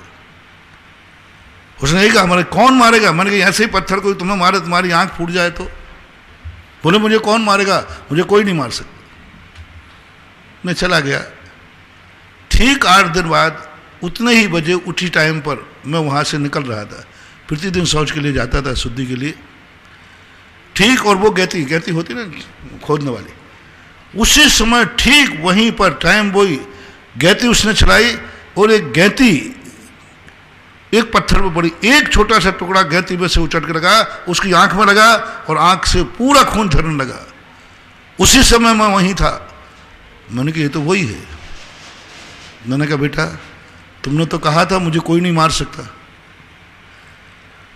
उसने यही कहा हमारे कौन मारेगा? मैंने कहा ऐसे ही पत्थर कोई तुम्हें मारे, तुम्हारी आंख फूट जाए तो? बोले मुझे कौन मारेगा, मुझे कोई नहीं मार सकता। मैं चला गया। ठीक 8 दिन बाद उतने ही बजे उठी टाइम पर मैं वहाँ से निकल रहा था। प्रतिदिन शौच के लिए जाता था, शुद्धि के लिए। ठीक, और वो गैती होती ना खोदने वाली, उसी समय ठीक वहीं पर टाइम वही गैती उसने चलाई और एक गैती एक पत्थर पर पड़ी। एक छोटा सा टुकड़ा गैती में से उचट के लगा, उसकी आंख में लगा और आंख से पूरा खून झरने लगा। उसी समय मैं वहीं था। मैंने कहा ये तो वही है। मैंने कहा बेटा तुमने तो कहा था मुझे कोई नहीं मार सकता,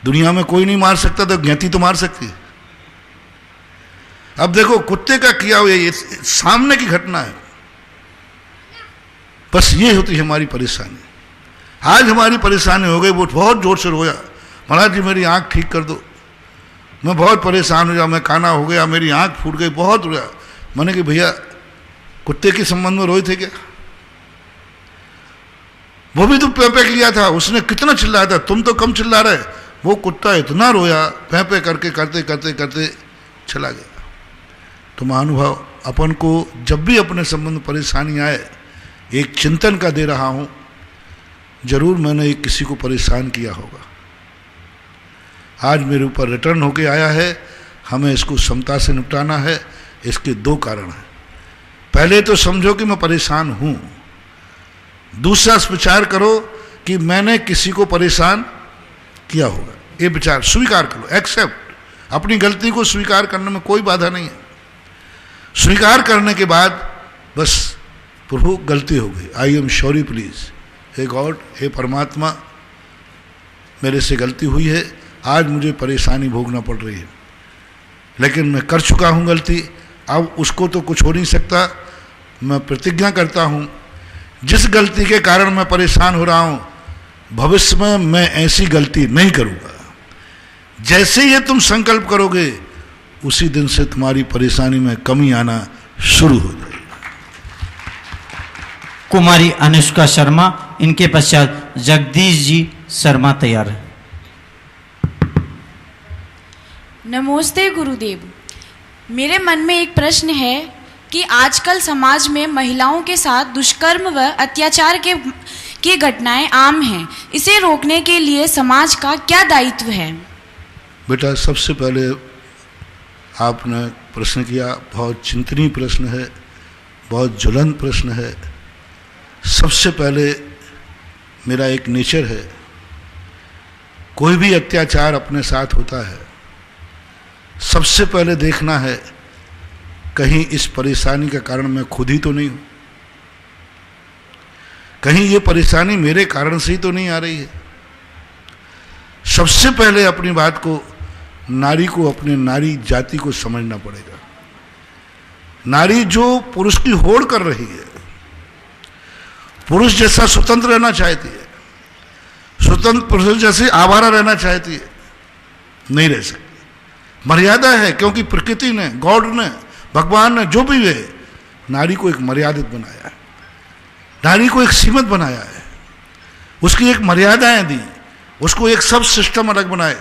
दुनिया में कोई नहीं मार सकता, तो गैती तो मार सकती है। अब देखो कुत्ते का किया हुआ ये सामने की घटना है, बस ये होती है हमारी परेशानी। आज हमारी परेशानी हो गई, वो बहुत जोर से रोया, महाराज जी मेरी आँख ठीक कर दो, मैं बहुत परेशान हो गया, मैं काना हो गया, मेरी आँख फूट गई, बहुत रोया। मैंने कि भैया कुत्ते के संबंध में रोए थे क्या? वो भी तो पे किया था, उसने कितना चिल्लाया था, तुम तो कम चिल्ला रहे, वो कुत्ता इतना रोया, पे करके करते करते करते चला गया। तो महानुभाव, अपन को जब भी अपने संबंध परेशानी आए, एक चिंतन का दे रहा हूं, जरूर मैंने एक किसी को परेशान किया होगा। आज मेरे ऊपर रिटर्न होके आया है, हमें इसको समता से निपटाना है। इसके दो कारण हैं। पहले तो समझो कि मैं परेशान हूं, दूसरा विचार करो कि मैंने किसी को परेशान किया होगा। ये विचार स्वीकार करो, एक्सेप्ट। अपनी गलती को स्वीकार करने में कोई बाधा नहीं है। स्वीकार करने के बाद बस प्रभु गलती हो गई, आई एम सॉरी प्लीज, हे गॉड, हे परमात्मा, मेरे से गलती हुई है, आज मुझे परेशानी भोगना पड़ रही है, लेकिन मैं कर चुका हूँ गलती, अब उसको तो कुछ हो नहीं सकता। मैं प्रतिज्ञा करता हूँ जिस गलती के कारण मैं परेशान हो रहा हूँ, भविष्य में मैं ऐसी गलती नहीं करूँगा। जैसे ये तुम संकल्प करोगे, उसी दिन से तुम्हारी परेशानी में कमी आना शुरू हो जाएगी। कुमारी अनुष्का शर्मा, इनके पश्चात जगदीश जी शर्मा तैयार है। नमस्ते गुरुदेव। मेरे मन में एक प्रश्न है कि आजकल समाज में महिलाओं के साथ दुष्कर्म व अत्याचार की घटनाएं आम हैं। इसे रोकने के लिए समाज का क्या दायित्व है? बेटा, सबसे पहले आपने प्रश्न किया, बहुत चिंतनीय प्रश्न है, बहुत ज्वलंत प्रश्न है। सबसे पहले मेरा एक नेचर है, कोई भी अत्याचार अपने साथ होता है, सबसे पहले देखना है कहीं इस परेशानी का कारण मैं खुद ही तो नहीं हूं, कहीं ये परेशानी मेरे कारण से ही तो नहीं आ रही है। सबसे पहले अपनी बात को, नारी को, अपने नारी जाति को समझना पड़ेगा। नारी जो पुरुष की होड़ कर रही है, पुरुष जैसा स्वतंत्र रहना चाहती है, स्वतंत्र पुरुष जैसे आवारा रहना चाहती है, नहीं रह सकती। मर्यादा है, क्योंकि प्रकृति ने, गॉड ने, भगवान ने, जो भी है, नारी को एक मर्यादित बनाया है, नारी को एक सीमित बनाया है, उसकी एक मर्यादाएं दी, उसको एक सब सिस्टम अलग बनाए।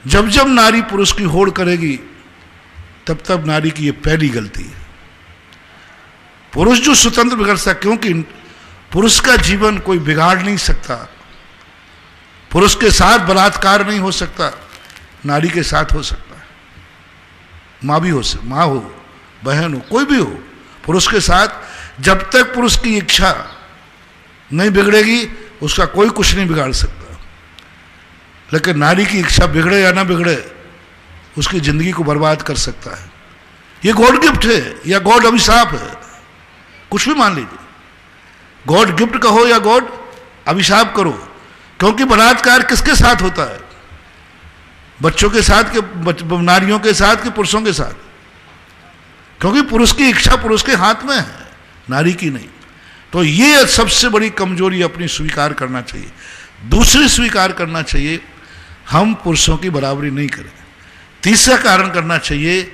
जब जब नारी पुरुष की होड़ करेगी, तब तब नारी की ये पहली गलती है। पुरुष जो स्वतंत्र बिगड़ सकता, क्योंकि पुरुष का जीवन कोई बिगाड़ नहीं सकता, पुरुष के साथ बलात्कार नहीं हो सकता, नारी के साथ हो सकता है। माँ भी हो सकती, माँ हो, बहन हो, कोई भी हो, पुरुष के साथ जब तक पुरुष की इच्छा नहीं बिगड़ेगी, उसका कोई कुछ नहीं बिगाड़ सकता। लेकिन नारी की इच्छा बिगड़े या ना बिगड़े, उसकी जिंदगी को बर्बाद कर सकता है। ये गॉड गिफ्ट है या गॉड अभिशाप है, कुछ भी मान लीजिए, गॉड गिफ्ट कहो या गॉड अभिशाप करो। क्योंकि बलात्कार किसके साथ होता है? बच्चों के साथ के, नारियों के साथ के पुरुषों के साथ, क्योंकि पुरुष की इच्छा पुरुष के हाथ में है, नारी की नहीं। तो ये सबसे बड़ी कमजोरी अपनी स्वीकार करना चाहिए। दूसरी स्वीकार करना चाहिए, हम पुरुषों की बराबरी नहीं करें। तीसरा कारण करना चाहिए,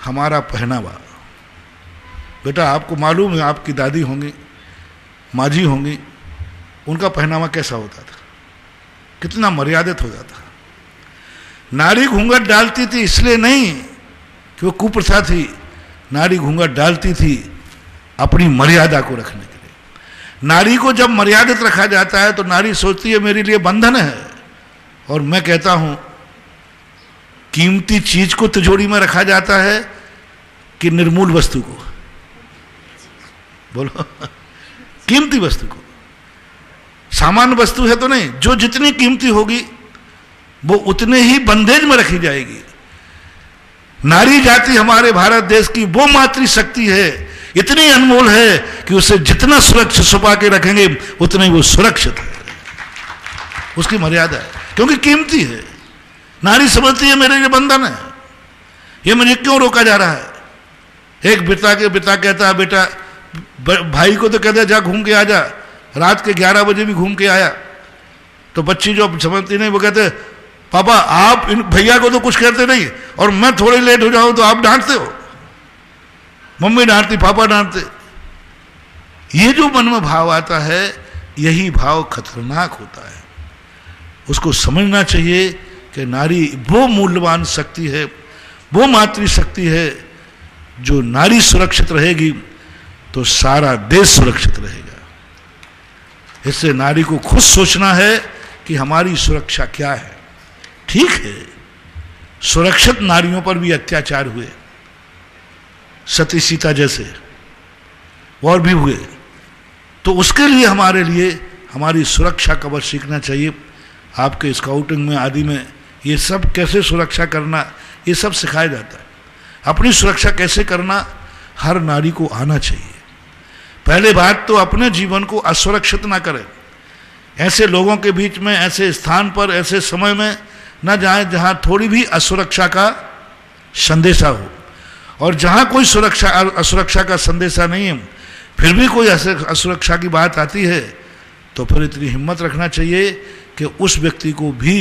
हमारा पहनावा। बेटा, आपको मालूम है, आपकी दादी होंगी, माँ जी होंगी, उनका पहनावा कैसा होता था, कितना मर्यादित हो जाता। नारी घूंघट डालती थी इसलिए नहीं कि वो कुप्रथा थी, नारी घूंघट डालती थी अपनी मर्यादा को रखने के लिए। नारी को जब मर्यादित रखा जाता है तो नारी सोचती है मेरे लिए बंधन है। और मैं कहता हूं, कीमती चीज को तिजोरी में रखा जाता है कि निर्मूल वस्तु को? बोलो, कीमती वस्तु को। सामान्य वस्तु है तो नहीं, जो जितनी कीमती होगी वो उतने ही बंदेज में रखी जाएगी। नारी जाति हमारे भारत देश की वो मातृशक्ति है, इतनी अनमोल है कि उसे जितना सुरक्षित छुपा के रखेंगे उतना ही वो सुरक्षित है। उसकी मर्यादा है, क्योंकि कीमती है। नारी समझती है मेरे लिए बंधन है, ये मुझे क्यों रोका जा रहा है। एक पिता कहता है, बेटा भाई को तो कहते जा घूम के आ जा, रात के 11 बजे भी घूम के आया। तो बच्ची जो समझती नहीं वो कहते पापा आप इन भैया को तो कुछ कहते नहीं और मैं थोड़ी लेट हो जाऊं तो आप डांटते हो। मम्मी डांटती, पापा डांटते। ये जो मन में भाव आता है यही भाव खतरनाक होता है। उसको समझना चाहिए कि नारी वो मूल्यवान शक्ति है, वो मातृशक्ति है। जो नारी सुरक्षित रहेगी तो सारा देश सुरक्षित रहेगा। इससे नारी को खुद सोचना है कि हमारी सुरक्षा क्या है। ठीक है, सुरक्षित नारियों पर भी अत्याचार हुए, सती सीता जैसे और भी हुए, तो उसके लिए हमारे लिए हमारी सुरक्षा कवच सीखना चाहिए। आपके स्काउटिंग में आदि में ये सब कैसे सुरक्षा करना ये सब सिखाया जाता है। अपनी सुरक्षा कैसे करना हर नारी को आना चाहिए। पहले बात तो अपने जीवन को असुरक्षित ना करें। ऐसे लोगों के बीच में, ऐसे स्थान पर, ऐसे समय में न जाएं जहां थोड़ी भी असुरक्षा का संदेशा हो। और जहां कोई असुरक्षा का संदेशा नहीं है फिर भी कोई असुरक्षा की बात आती है तो फिर इतनी हिम्मत रखना चाहिए कि उस व्यक्ति को भी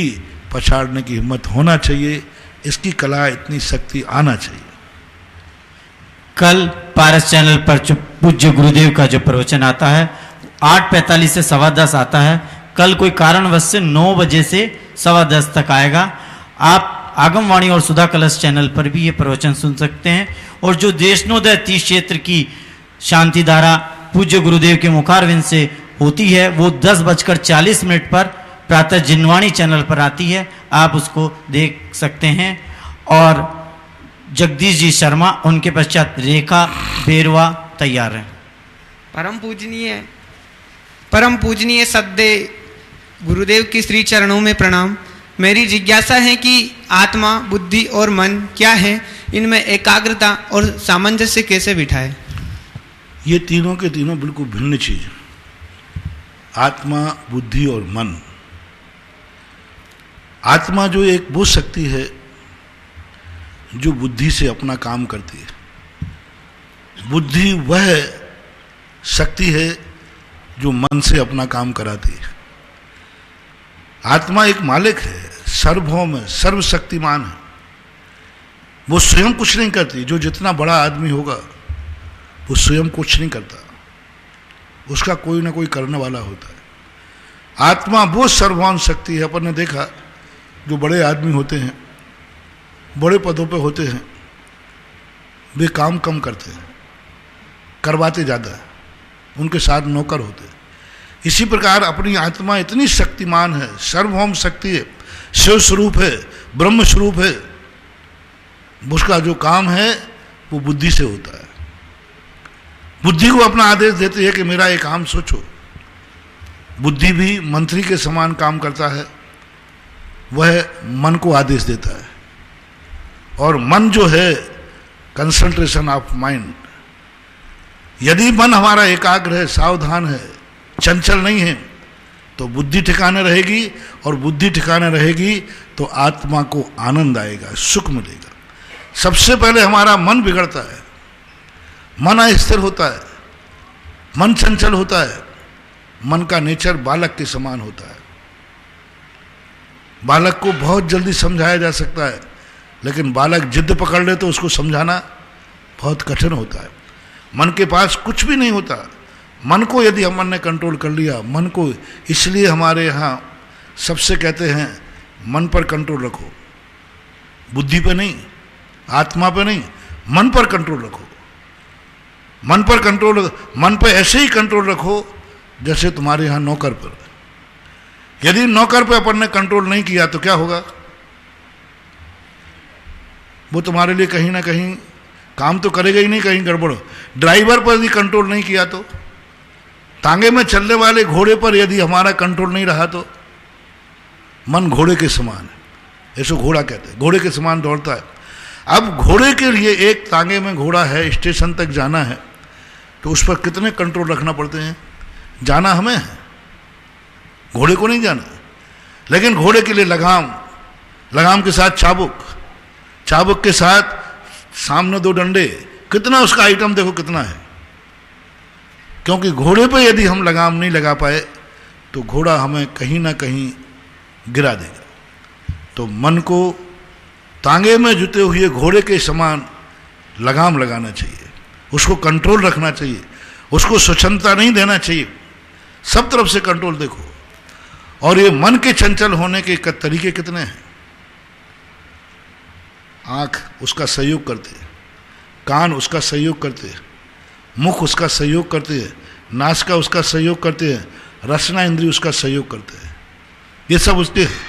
पछाड़ने की हिम्मत होना चाहिए। इसकी कला, इतनी शक्ति आना चाहिए। कल पारस चैनल पर पूज्य गुरुदेव का जो प्रवचन आता है 8:45 से 10:15 आता है। कल कोई कारणवश से 9 बजे से 10:15 तक आएगा। आप आगमवाणी और सुधा कलश चैनल पर भी ये प्रवचन सुन सकते हैं। और जो देशनोदय तीर्थ क्षेत्र की शांति धारा पूज्य गुरुदेव के मुखारविंद से होती है वो 10:40 पर प्रातः जिनवाणी चैनल पर आती है। आप उसको देख सकते हैं। और जगदीश जी शर्मा, उनके पश्चात रेखा बेरवा तैयार हैं। परम पूजनीय सद्देव गुरुदेव की श्री चरणों में प्रणाम। मेरी जिज्ञासा है कि आत्मा, बुद्धि और मन क्या है, इनमें एकाग्रता और सामंजस्य कैसे बिठाए। ये तीनों के तीनों बिल्कुल भिन्न चीज है। आत्मा, बुद्धि और मन। आत्मा जो एक वो शक्ति है जो बुद्धि से अपना काम करती है। बुद्धि वह शक्ति है जो मन से अपना काम कराती है। आत्मा एक मालिक है, सर्वभौम है, सर्वशक्तिमान है। वो स्वयं कुछ नहीं करती। जो जितना बड़ा आदमी होगा वो स्वयं कुछ नहीं करता, उसका कोई ना कोई करने वाला होता है। आत्मा वो सर्वभौम शक्ति है। अपन ने देखा जो बड़े आदमी होते हैं, बड़े पदों पे होते हैं, वे काम कम करते हैं, करवाते ज़्यादा है, उनके साथ नौकर होते हैं। इसी प्रकार अपनी आत्मा इतनी शक्तिमान है, सर्वभौम शक्ति है, शिव स्वरूप है, ब्रह्म स्वरूप है। उसका जो काम है वो बुद्धि से होता है। बुद्धि को अपना आदेश देती है कि मेरा ये काम सोचो। बुद्धि भी मंत्री के समान काम करता है। वह मन को आदेश देता है। और मन जो है कंसंट्रेशन ऑफ माइंड। यदि मन हमारा एकाग्र है, सावधान है, चंचल नहीं है तो बुद्धि ठिकाने रहेगी। और बुद्धि ठिकाने रहेगी तो आत्मा को आनंद आएगा, सुख मिलेगा। सबसे पहले हमारा मन बिगड़ता है, मन अस्थिर होता है, मन चंचल होता है। मन का नेचर बालक के समान होता है। बालक को बहुत जल्दी समझाया जा सकता है, लेकिन बालक जिद पकड़ ले तो उसको समझाना बहुत कठिन होता है। मन के पास कुछ भी नहीं होता। मन को यदि हमने ने कंट्रोल कर लिया, मन को, इसलिए हमारे यहाँ सबसे कहते हैं मन पर कंट्रोल रखो, बुद्धि पे नहीं, आत्मा पे नहीं, मन पर कंट्रोल रखो। मन पर कंट्रोल, मन पर ऐसे ही कंट्रोल रखो जैसे तुम्हारे यहाँ नौकर पर। यदि नौकर पे अपन ने कंट्रोल नहीं किया तो क्या होगा? वो तुम्हारे लिए कहीं ना कहीं काम तो करेगा ही नहीं, कहीं गड़बड़। ड्राइवर पर यदि कंट्रोल नहीं किया तो, तांगे में चलने वाले घोड़े पर यदि हमारा कंट्रोल नहीं रहा तो, मन घोड़े के समान है, ऐसो घोड़ा कहते हैं, घोड़े के समान दौड़ता है। अब घोड़े के लिए एक तांगे में घोड़ा है, स्टेशन तक जाना है तो उस पर कितने कंट्रोल रखना पड़ते हैं? जाना हमें है, घोड़े को नहीं जाना। लेकिन घोड़े के लिए लगाम, लगाम के साथ चाबुक, चाबुक के साथ सामने 2 डंडे, कितना उसका आइटम देखो कितना है। क्योंकि घोड़े पे यदि हम लगाम नहीं लगा पाए तो घोड़ा हमें कहीं ना कहीं गिरा देगा। तो मन को तांगे में जुते हुए घोड़े के समान लगाम लगाना चाहिए, उसको कंट्रोल रखना चाहिए, उसको स्वच्छंदता नहीं देना चाहिए, सब तरफ से कंट्रोल देखो। और ये मन के चंचल होने के तरीके कितने हैं। आँख उसका सहयोग करते हैं, कान उसका सहयोग करते हैं, मुख उसका सहयोग करते हैं, नासिका उसका सहयोग करते हैं, रसना इंद्रिय उसका सहयोग करते हैं। ये सब उसके हैं।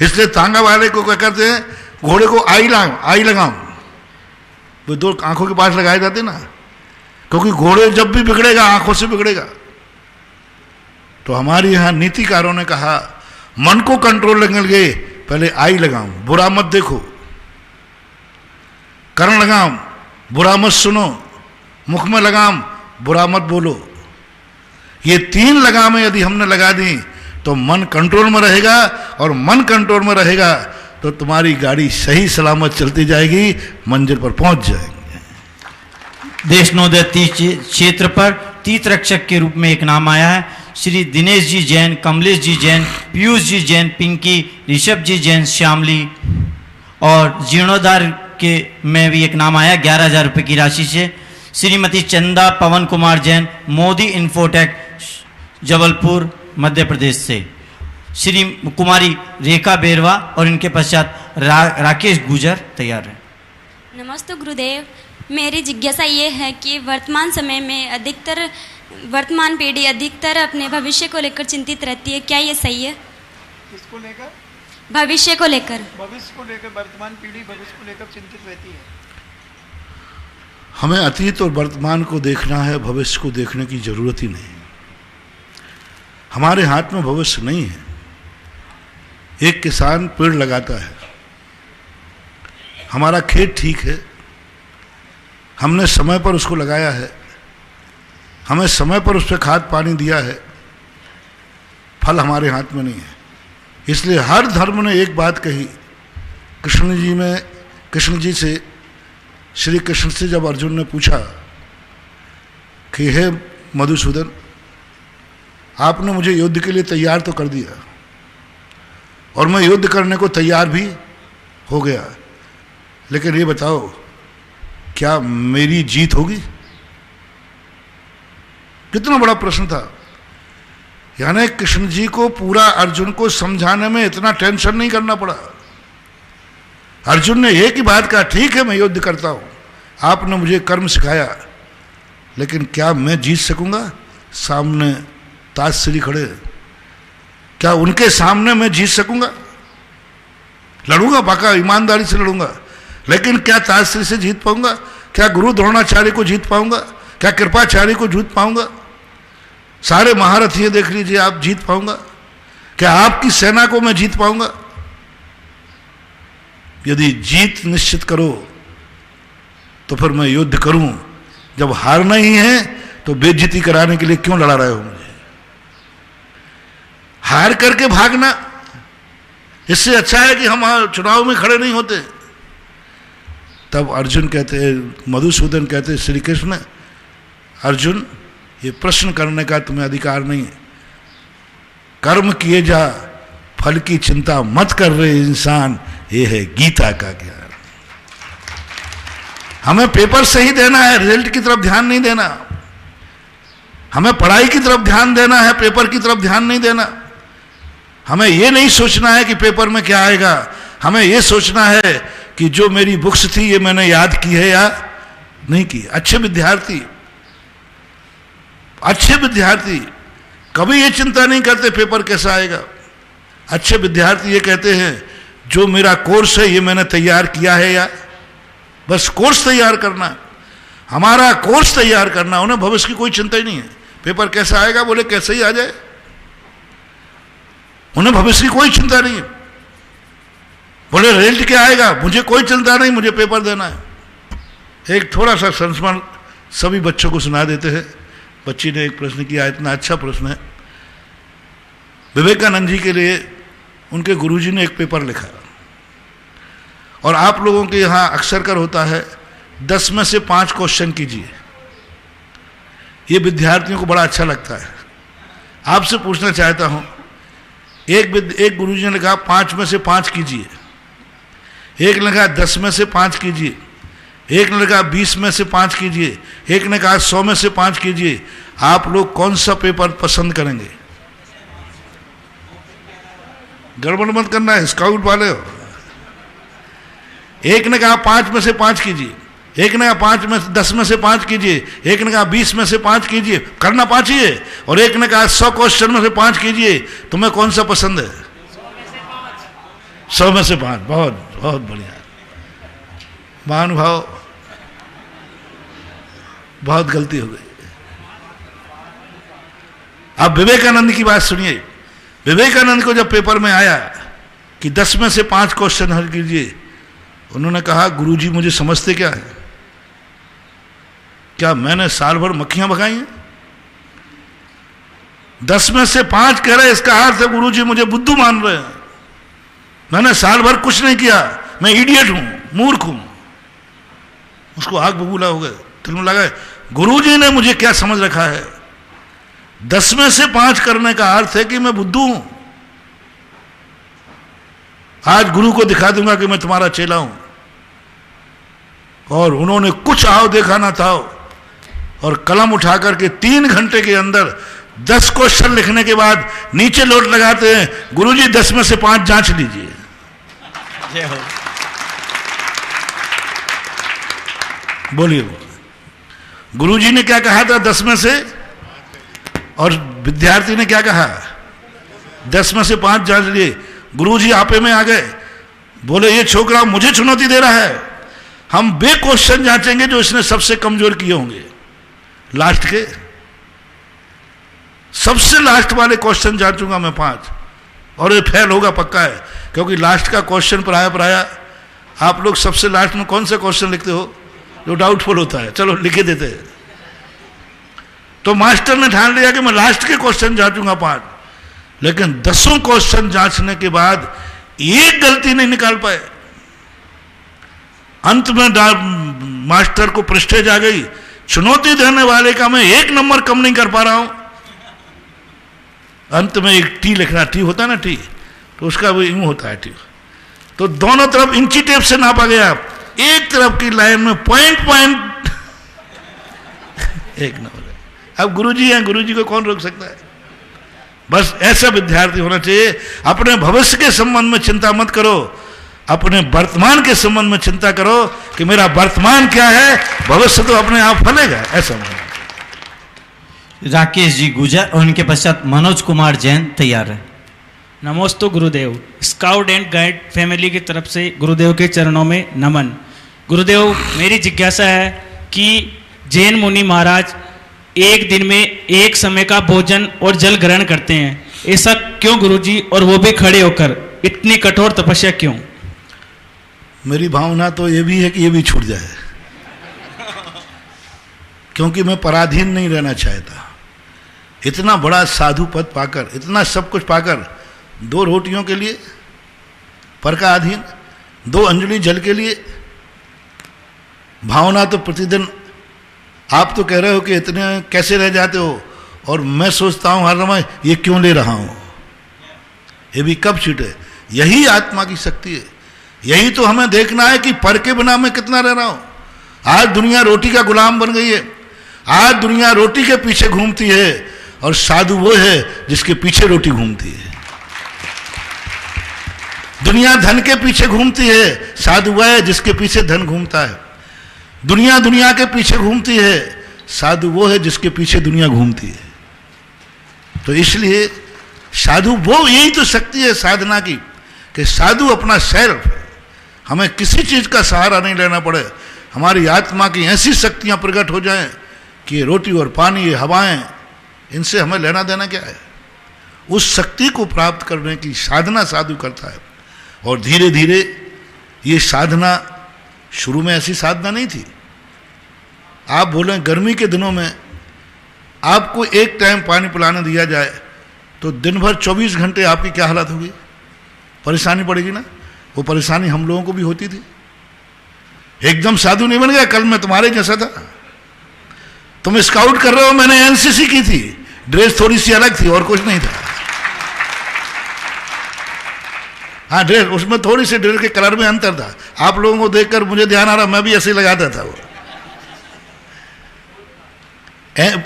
इसलिए तांगा वाले को क्या करते हैं, घोड़े को आई लगाओ, वो दो आंखों के पास लगाए जाते ना, क्योंकि घोड़े जब भी बिगड़ेगा आंखों से बिगड़ेगा। तो हमारे यहाँ नीतिकारों ने कहा मन को कंट्रोल करने के लिए पहले आई लगाओ, बुरा मत देखो, कर्ण लगाम, बुरा मत सुनो, मुख में लगाम, बुरा मत बोलो। ये 3 लगामें यदि हमने लगा दी तो मन कंट्रोल में रहेगा, और मन कंट्रोल में रहेगा तो तुम्हारी गाड़ी सही सलामत चलती जाएगी, मंजिल पर पहुंच जाएंगे। देशनोदय तीर्थ क्षेत्र पर तीर्थ रक्षक के रूप में एक नाम आया है। श्री दिनेश जी जैन, कमलेश जी जैन, पीयूष जी जैन, पिंकी, ऋषभ जी जैन, श्यामली, और जीर्णोद्धार के में भी एक नाम आया 11,000 रुपये की राशि से। श्रीमती चंदा पवन कुमार जैन, मोदी इन्फोटेक, जबलपुर मध्य प्रदेश से। श्री कुमारी रेखा बेरवा और इनके पश्चात राकेश गुजर तैयार है। नमस्ते गुरुदेव, मेरी जिज्ञासा ये है कि वर्तमान समय में वर्तमान पीढ़ी अधिकतर अपने भविष्य को लेकर चिंतित रहती है, क्या ये सही है? किसको लेकर? भविष्य को लेकर। भविष्य को लेकर वर्तमान पीढ़ी भविष्य को लेकर चिंतित रहती है। हमें अतीत और वर्तमान को देखना है, भविष्य को देखने की जरूरत ही नहीं। हमारे हाथ में भविष्य नहीं है। एक किसान पेड़ लगाता है, हमारा खेत ठीक है, हमने समय पर उसको लगाया है, हमें समय पर उस पर खाद पानी दिया है, फल हमारे हाथ में नहीं है। इसलिए हर धर्म ने एक बात कही। कृष्ण जी से, श्री कृष्ण से जब अर्जुन ने पूछा कि हे मधुसूदन, आपने मुझे युद्ध के लिए तैयार तो कर दिया और मैं युद्ध करने को तैयार भी हो गया, लेकिन ये बताओ क्या मेरी जीत होगी? कितना बड़ा प्रश्न था। यानी कृष्ण जी को पूरा अर्जुन को समझाने में इतना टेंशन नहीं करना पड़ा। अर्जुन ने एक ही बात कहा, ठीक है मैं युद्ध करता हूं, आपने मुझे कर्म सिखाया, लेकिन क्या मैं जीत सकूंगा? सामने ताजश्री खड़े, क्या उनके सामने मैं जीत सकूंगा? लड़ूंगा, बाका ईमानदारी से लड़ूंगा, लेकिन क्या ताजश्री से जीत पाऊंगा? क्या गुरु द्रोणाचार्य को जीत पाऊंगा? क्या कृपाचार्य को जीत पाऊंगा? सारे महारथी देख लीजिए, आप जीत पाऊंगा? क्या आपकी सेना को मैं जीत पाऊंगा? यदि जीत निश्चित करो तो फिर मैं युद्ध करूं, जब हारना ही है तो बेइज्जती कराने के लिए क्यों लड़ा रहे हो मुझे? हार करके भागना, इससे अच्छा है कि हम चुनाव में खड़े नहीं होते। तब अर्जुन कहते, मधुसूदन कहते, श्री कृष्ण, अर्जुन ये प्रश्न करने का तुम्हें अधिकार नहीं है, कर्म किए जा, फल की चिंता मत कर रहे इंसान, ये है गीता का ज्ञान। हमें पेपर सही देना है, रिजल्ट की तरफ ध्यान नहीं देना। हमें पढ़ाई की तरफ ध्यान देना है, पेपर की तरफ ध्यान नहीं देना। हमें ये नहीं सोचना है कि पेपर में क्या आएगा, हमें ये सोचना है कि जो मेरी बुक्स थी ये मैंने याद की है या नहीं की। अच्छे विद्यार्थी कभी ये चिंता नहीं करते पेपर कैसा आएगा। अच्छे विद्यार्थी ये कहते हैं जो मेरा कोर्स है ये मैंने तैयार किया है, या बस कोर्स तैयार करना है, हमारा कोर्स तैयार करना। उन्हें भविष्य की कोई चिंता ही नहीं है, पेपर कैसा आएगा बोले कैसे ही आ जाए, उन्हें भविष्य की कोई चिंता नहीं है। बोले रिजल्ट क्या आएगा, मुझे कोई चिंता नहीं, मुझे पेपर देना है। एक थोड़ा सा संस्मरण सभी बच्चों को सुना देते हैं। बच्ची ने एक प्रश्न किया, इतना अच्छा प्रश्न है। विवेकानंद जी के लिए उनके गुरुजी ने एक पेपर लिखा, और आप लोगों के यहाँ अक्सर कर होता है 10 में से 5 क्वेश्चन कीजिए। ये विद्यार्थियों को बड़ा अच्छा लगता है। आपसे पूछना चाहता हूँ, एक गुरुजी ने कहा 5 में से 5 कीजिए, एक ने कहा 10 में से 5 कीजिए, एक ने कहा 20 में से 5 कीजिए, एक ने कहा 100 में से 5 कीजिए। आप लोग कौन सा पेपर पसंद करेंगे? गड़बड़ मत करना है, स्काउट वाले हो। एक ने कहा 5 में से 5 कीजिए, एक ने कहा 10 में से 5 कीजिए, एक ने कहा 20 में से 5 कीजिए, करना 5 ही है, और एक ने कहा 100 क्वेश्चन में से 5 कीजिए। तुम्हें कौन सा पसंद है? 100 में से 5। बहुत बहुत बढ़िया महानुभाव, बहुत गलती हो गई। अब विवेकानंद की बात सुनिए। विवेकानंद को जब पेपर में आया कि 10 में से 5 क्वेश्चन हल कीजिए, उन्होंने कहा गुरुजी मुझे समझते क्या है? क्या मैंने साल भर मक्खियां भगाई हैं? 10 में से 5 कह रहे, इसका अर्थ है गुरुजी मुझे बुद्धू मान रहे हैं। मैंने साल भर कुछ नहीं किया, मैं इडियट हूं, मूर्ख हूं। उसको आग बबूला हो गए, दिल में लगा गुरुजी ने मुझे क्या समझ रखा है। 10 में से 5 करने का अर्थ है कि मैं बुद्धू हूं। आज गुरु को दिखा दूंगा कि मैं तुम्हारा चेला हूं। और उन्होंने कुछ आओ देखा ना था, और कलम उठा करके 3 घंटे के अंदर 10 क्वेश्चन लिखने के बाद नीचे लोट लगाते हैं, गुरुजी 10 में से 5 जांच लीजिए। बोलिए, गुरुजी ने क्या कहा था 10 में से, और विद्यार्थी ने क्या कहा 10 में से 5 जांच लिए। गुरुजी आपे में आ गए, बोले ये छोकरा मुझे चुनौती दे रहा है, हम वे क्वेश्चन जांचेंगे जो इसने सबसे कमजोर किए होंगे, लास्ट के सबसे लास्ट वाले क्वेश्चन जांचूंगा मैं 5, और ये फेल होगा पक्का है। क्योंकि लास्ट का क्वेश्चन पराया आप लोग सबसे लास्ट में कौन सा क्वेश्चन लिखते हो जो डाउटफुल होता है? चलो लिखे देते हैं। तो मास्टर ने ठान लिया कि मैं लास्ट के क्वेश्चन जांचूंगा 5, लेकिन 10 क्वेश्चन जांचने के बाद एक गलती नहीं निकाल पाए। अंत में मास्टर को प्रेस्टेज आ गई, चुनौती देने वाले का मैं 1 नंबर कम नहीं कर पा रहा हूं। अंत में एक टी लिखना, टी होता है ना टी, तो उसका वो यूं होता है टी। तो दोनों तरफ इंची टेप से नापा गया, एक तरफ की लाइन में पॉइंट 1 नंबर। अब गुरुजी हैं, गुरुजी को कौन रोक सकता है? बस ऐसा विद्यार्थी होना चाहिए। अपने भविष्य के संबंध में चिंता मत करो, अपने वर्तमान के संबंध में चिंता करो कि मेरा वर्तमान क्या है, भविष्य तो अपने आप फलेगा। ऐसा राकेश जी गुजर और उनके पश्चात मनोज कुमार जैन तैयार है। नमोस्तु गुरुदेव। स्काउट एंड गाइड फैमिली की तरफ से गुरुदेव के चरणों में नमन। गुरुदेव, मेरी जिज्ञासा है कि जैन मुनि महाराज एक दिन में एक समय का भोजन और जल ग्रहण करते हैं, ऐसा क्यों गुरुजी? और वो भी खड़े होकर, इतनी कठोर तपस्या क्यों? मेरी भावना तो ये भी है कि ये भी छूट जाए, क्योंकि मैं पराधीन नहीं रहना चाहता। इतना बड़ा साधु पद पाकर, इतना सब कुछ पाकर, 2 रोटियों के लिए पर का अधीन, 2 अंजलि जल के लिए। भावना तो प्रतिदिन, आप तो कह रहे हो कि इतने कैसे रह जाते हो, और मैं सोचता हूं हर समय ये क्यों ले रहा हूं, ये भी कब छूटे। यही आत्मा की शक्ति है। यही तो हमें देखना है कि पर के बिना मैं कितना रह रहा हूं। आज दुनिया रोटी का गुलाम बन गई है। आज दुनिया रोटी के पीछे घूमती है, और साधु वो है जिसके पीछे रोटी घूमती है। दुनिया धन के पीछे घूमती है, साधु वह है जिसके पीछे धन घूमता है। दुनिया के पीछे घूमती है, साधु वो है जिसके पीछे दुनिया घूमती है। तो इसलिए साधु वो, यही तो शक्ति है साधना की, कि साधु अपना सेल्फ, हमें किसी चीज का सहारा नहीं लेना पड़े। हमारी आत्मा की ऐसी शक्तियां प्रकट हो जाएं कि ये रोटी और पानी, ये हवाएं, इनसे हमें लेना देना क्या है। उस शक्ति को प्राप्त करने की साधना साधु करता है। और धीरे धीरे ये साधना, शुरू में ऐसी साधना नहीं थी। आप बोलें गर्मी के दिनों में आपको एक टाइम पानी पिलाने दिया जाए तो दिन भर 24 घंटे आपकी क्या हालत होगी? परेशानी पड़ेगी ना। वो परेशानी हम लोगों को भी होती थी। एकदम साधु नहीं बन गया, कल मैं तुम्हारे जैसा था। तुम स्काउट कर रहे हो, मैंने एनसीसी की थी, ड्रेस थोड़ी सी अलग थी और कुछ नहीं था। हाँ, ड्रेस उसमें थोड़ी सी ड्रेस के कलर में अंतर था। आप लोगों को देखकर मुझे ध्यान आ रहा, मैं भी ऐसे ही लगाता था। वो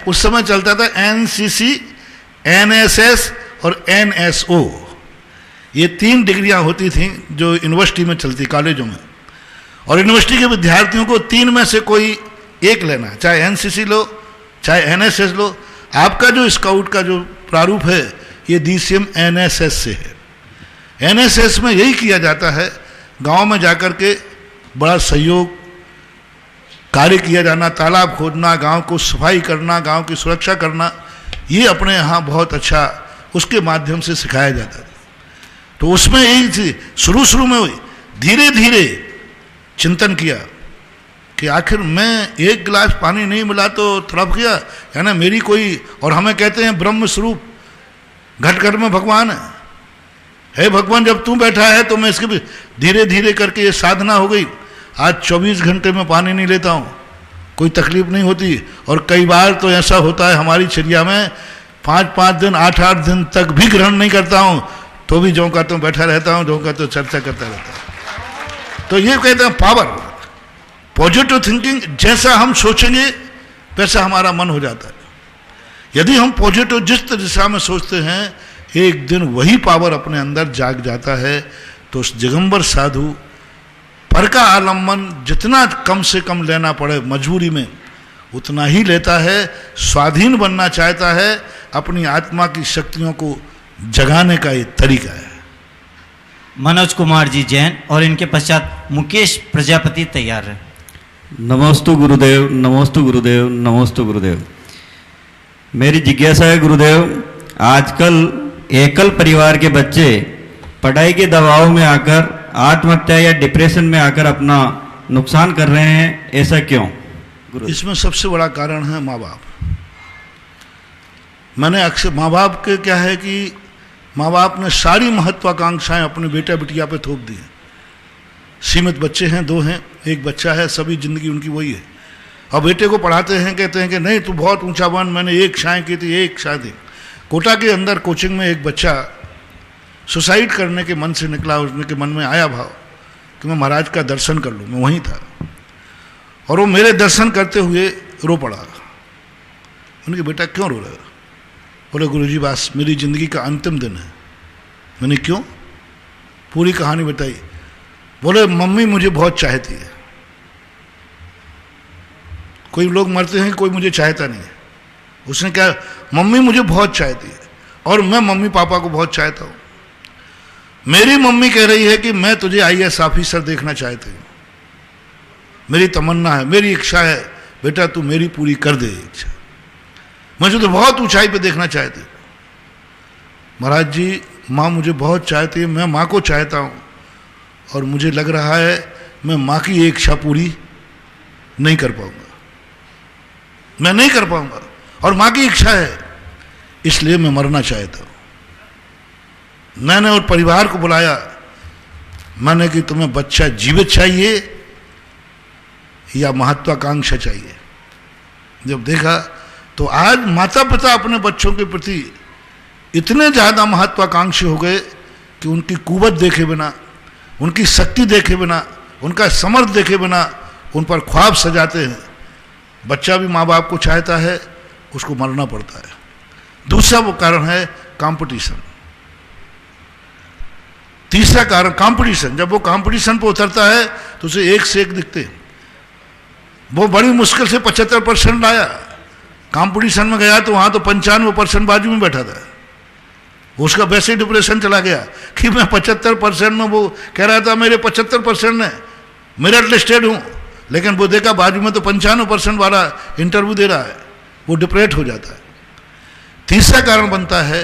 उस समय चलता था एनसीसी, एनएसएस और एनएसओ, ये 3 डिग्रियां होती थी जो यूनिवर्सिटी में चलती, कॉलेजों में। और यूनिवर्सिटी के विद्यार्थियों को 3 में से कोई एक लेना, चाहे एनसीसी लो चाहे एनएसएस लो। आपका जो स्काउट का जो प्रारूप है ये DCM एनएसएस से है। एनएसएस में यही किया जाता है, गांव में जाकर के बड़ा सहयोग कार्य किया जाना, तालाब खोदना, गांव को सफाई करना, गांव की सुरक्षा करना, ये अपने यहाँ बहुत अच्छा उसके माध्यम से सिखाया जाता था। तो उसमें यही थी, शुरू में हुई, धीरे धीरे चिंतन किया कि आखिर मैं एक गिलास पानी नहीं मिला तो तड़प गया, यानी मेरी कोई, और हमें कहते हैं ब्रह्म स्वरूप घट घट में भगवान है। हे भगवान, जब तू बैठा है तो मैं इसके भी धीरे धीरे करके ये साधना हो गई। आज 24 घंटे में पानी नहीं लेता हूँ, कोई तकलीफ नहीं होती। और कई बार तो ऐसा होता है हमारी चर्या में 5-5 दिन 8-8 दिन तक भी ग्रहण नहीं करता हूँ, तो भी जो का तो बैठा रहता हूँ, जो का तो चर्चा करता रहता हूँ। तो ये कहते हैं पावर, पॉजिटिव थिंकिंग। जैसा हम सोचेंगे वैसा हमारा मन हो जाता है। यदि हम पॉजिटिव जिस दिशा में सोचते हैं, एक दिन वही पावर अपने अंदर जाग जाता है। तो उस दिगंबर साधु पर का आलम्बन जितना कम से कम लेना पड़े मजबूरी में, उतना ही लेता है। स्वाधीन बनना चाहता है, अपनी आत्मा की शक्तियों को जगाने का ये तरीका है। मनोज कुमार जी जैन और इनके पश्चात मुकेश प्रजापति तैयार है। नमोस्तु गुरुदेव, नमोस्तु गुरुदेव, नमोस्तु गुरुदेव। मेरी जिज्ञासा है गुरुदेव, आजकल एकल परिवार के बच्चे पढ़ाई के दबाव में आकर आत्महत्या या डिप्रेशन में आकर अपना नुकसान कर रहे हैं, ऐसा क्यों? इसमें सबसे बड़ा कारण है माँ बाप। मैंने अक्सर माँ बाप के क्या है कि माँ बाप ने सारी महत्वाकांक्षाएं अपने बेटा बिटिया पे थोप दी हैं। सीमित बच्चे हैं, 2 हैं, 1 बच्चा है, सभी जिंदगी उनकी वही है। और बेटे को पढ़ाते हैं, कहते हैं कि नहीं तू बहुत ऊंचा बन, मैंने 1 शाय की थी, 1 शादी। कोटा के अंदर कोचिंग में एक बच्चा सुसाइड करने के मन से निकला, उसके मन में आया भाव कि मैं महाराज का दर्शन कर लूँ। मैं वहीं था और वो मेरे दर्शन करते हुए रो पड़ा। उनके बेटा क्यों रो रहा? बोले गुरुजी बस मेरी ज़िंदगी का अंतिम दिन है। मैंने क्यों? पूरी कहानी बताई। बोले मम्मी मुझे बहुत चाहती है। कोई लोग मरते हैं, कोई मुझे चाहता नहीं है। उसने क्या, मम्मी मुझे बहुत चाहती है और मैं मम्मी पापा को बहुत चाहता हूँ। मेरी मम्मी कह रही है कि मैं तुझे IAS ऑफिसर देखना चाहती हूँ, मेरी तमन्ना है, मेरी इच्छा है, बेटा तू मेरी पूरी कर दे इच्छा। मुझे तो बहुत ऊंचाई पे देखना चाहती हूँ। महाराज जी माँ मुझे बहुत चाहती है, मैं माँ को चाहता हूँ और मुझे लग रहा है मैं माँ की एक इच्छा पूरी नहीं कर पाऊंगा, मैं नहीं कर पाऊंगा और माँ की इच्छा है, इसलिए मैं मरना चाहता हूँ। मैंने और परिवार को बुलाया, मैंने कि तुम्हें बच्चा जीवित चाहिए या महत्वाकांक्षा चाहिए। जब देखा तो आज माता पिता अपने बच्चों के प्रति इतने ज़्यादा महत्वाकांक्षी हो गए कि उनकी कुवत देखे बिना, उनकी शक्ति देखे बिना, उनका समर्थ देखे बिना उन पर ख्वाब सजाते हैं। बच्चा भी माँ बाप को चाहता है, उसको मरना पड़ता है। दूसरा वो कारण है कंपटीशन। तीसरा कारण कंपटीशन। जब वो कंपटीशन पर उतरता है तो उसे एक से एक दिखते हैं। वो बड़ी मुश्किल से 75% लाया, कंपटीशन में गया तो वहाँ तो 95% बाजू में बैठा था। उसका वैसे ही डिप्रेशन चला गया कि मैं 75% में, वो कह रहा था मेरे 75% है, मेरिट लिस्टेड हूँ, लेकिन वो देखा बाजू में तो 95% वाला इंटरव्यू दे रहा है, वो डिप्रेट हो जाता है। तीसरा कारण बनता है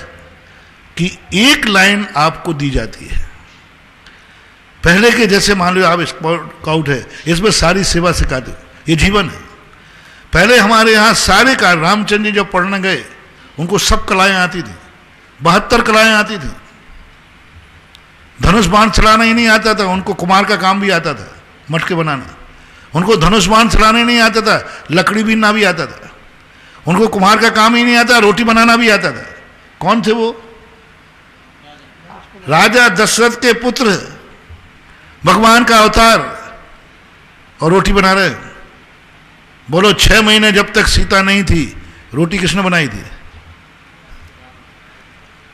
कि एक लाइन आपको दी जाती है। पहले के जैसे मान लो आप स्काउट है, इसमें सारी सेवा सिखाते हो, ये जीवन है। पहले हमारे यहाँ सारे कार्य, रामचंद्र जी जब पढ़ने गए उनको सब कलाएं आती थी, 72 कलाएं आती थी। धनुष बाण चलाना ही नहीं आता था उनको, कुमार का काम भी आता था, मटके बनाना। उनको धनुष बाण चलाने नहीं आता था, लकड़ी बीनना भी आता था। उनको कुम्हार का काम ही नहीं आता, रोटी बनाना भी आता था। कौन थे वो? राजा दशरथ के पुत्र, भगवान का अवतार, और रोटी बना रहे। बोलो 6 महीने जब तक सीता नहीं थी, रोटी किसने बनाई थी?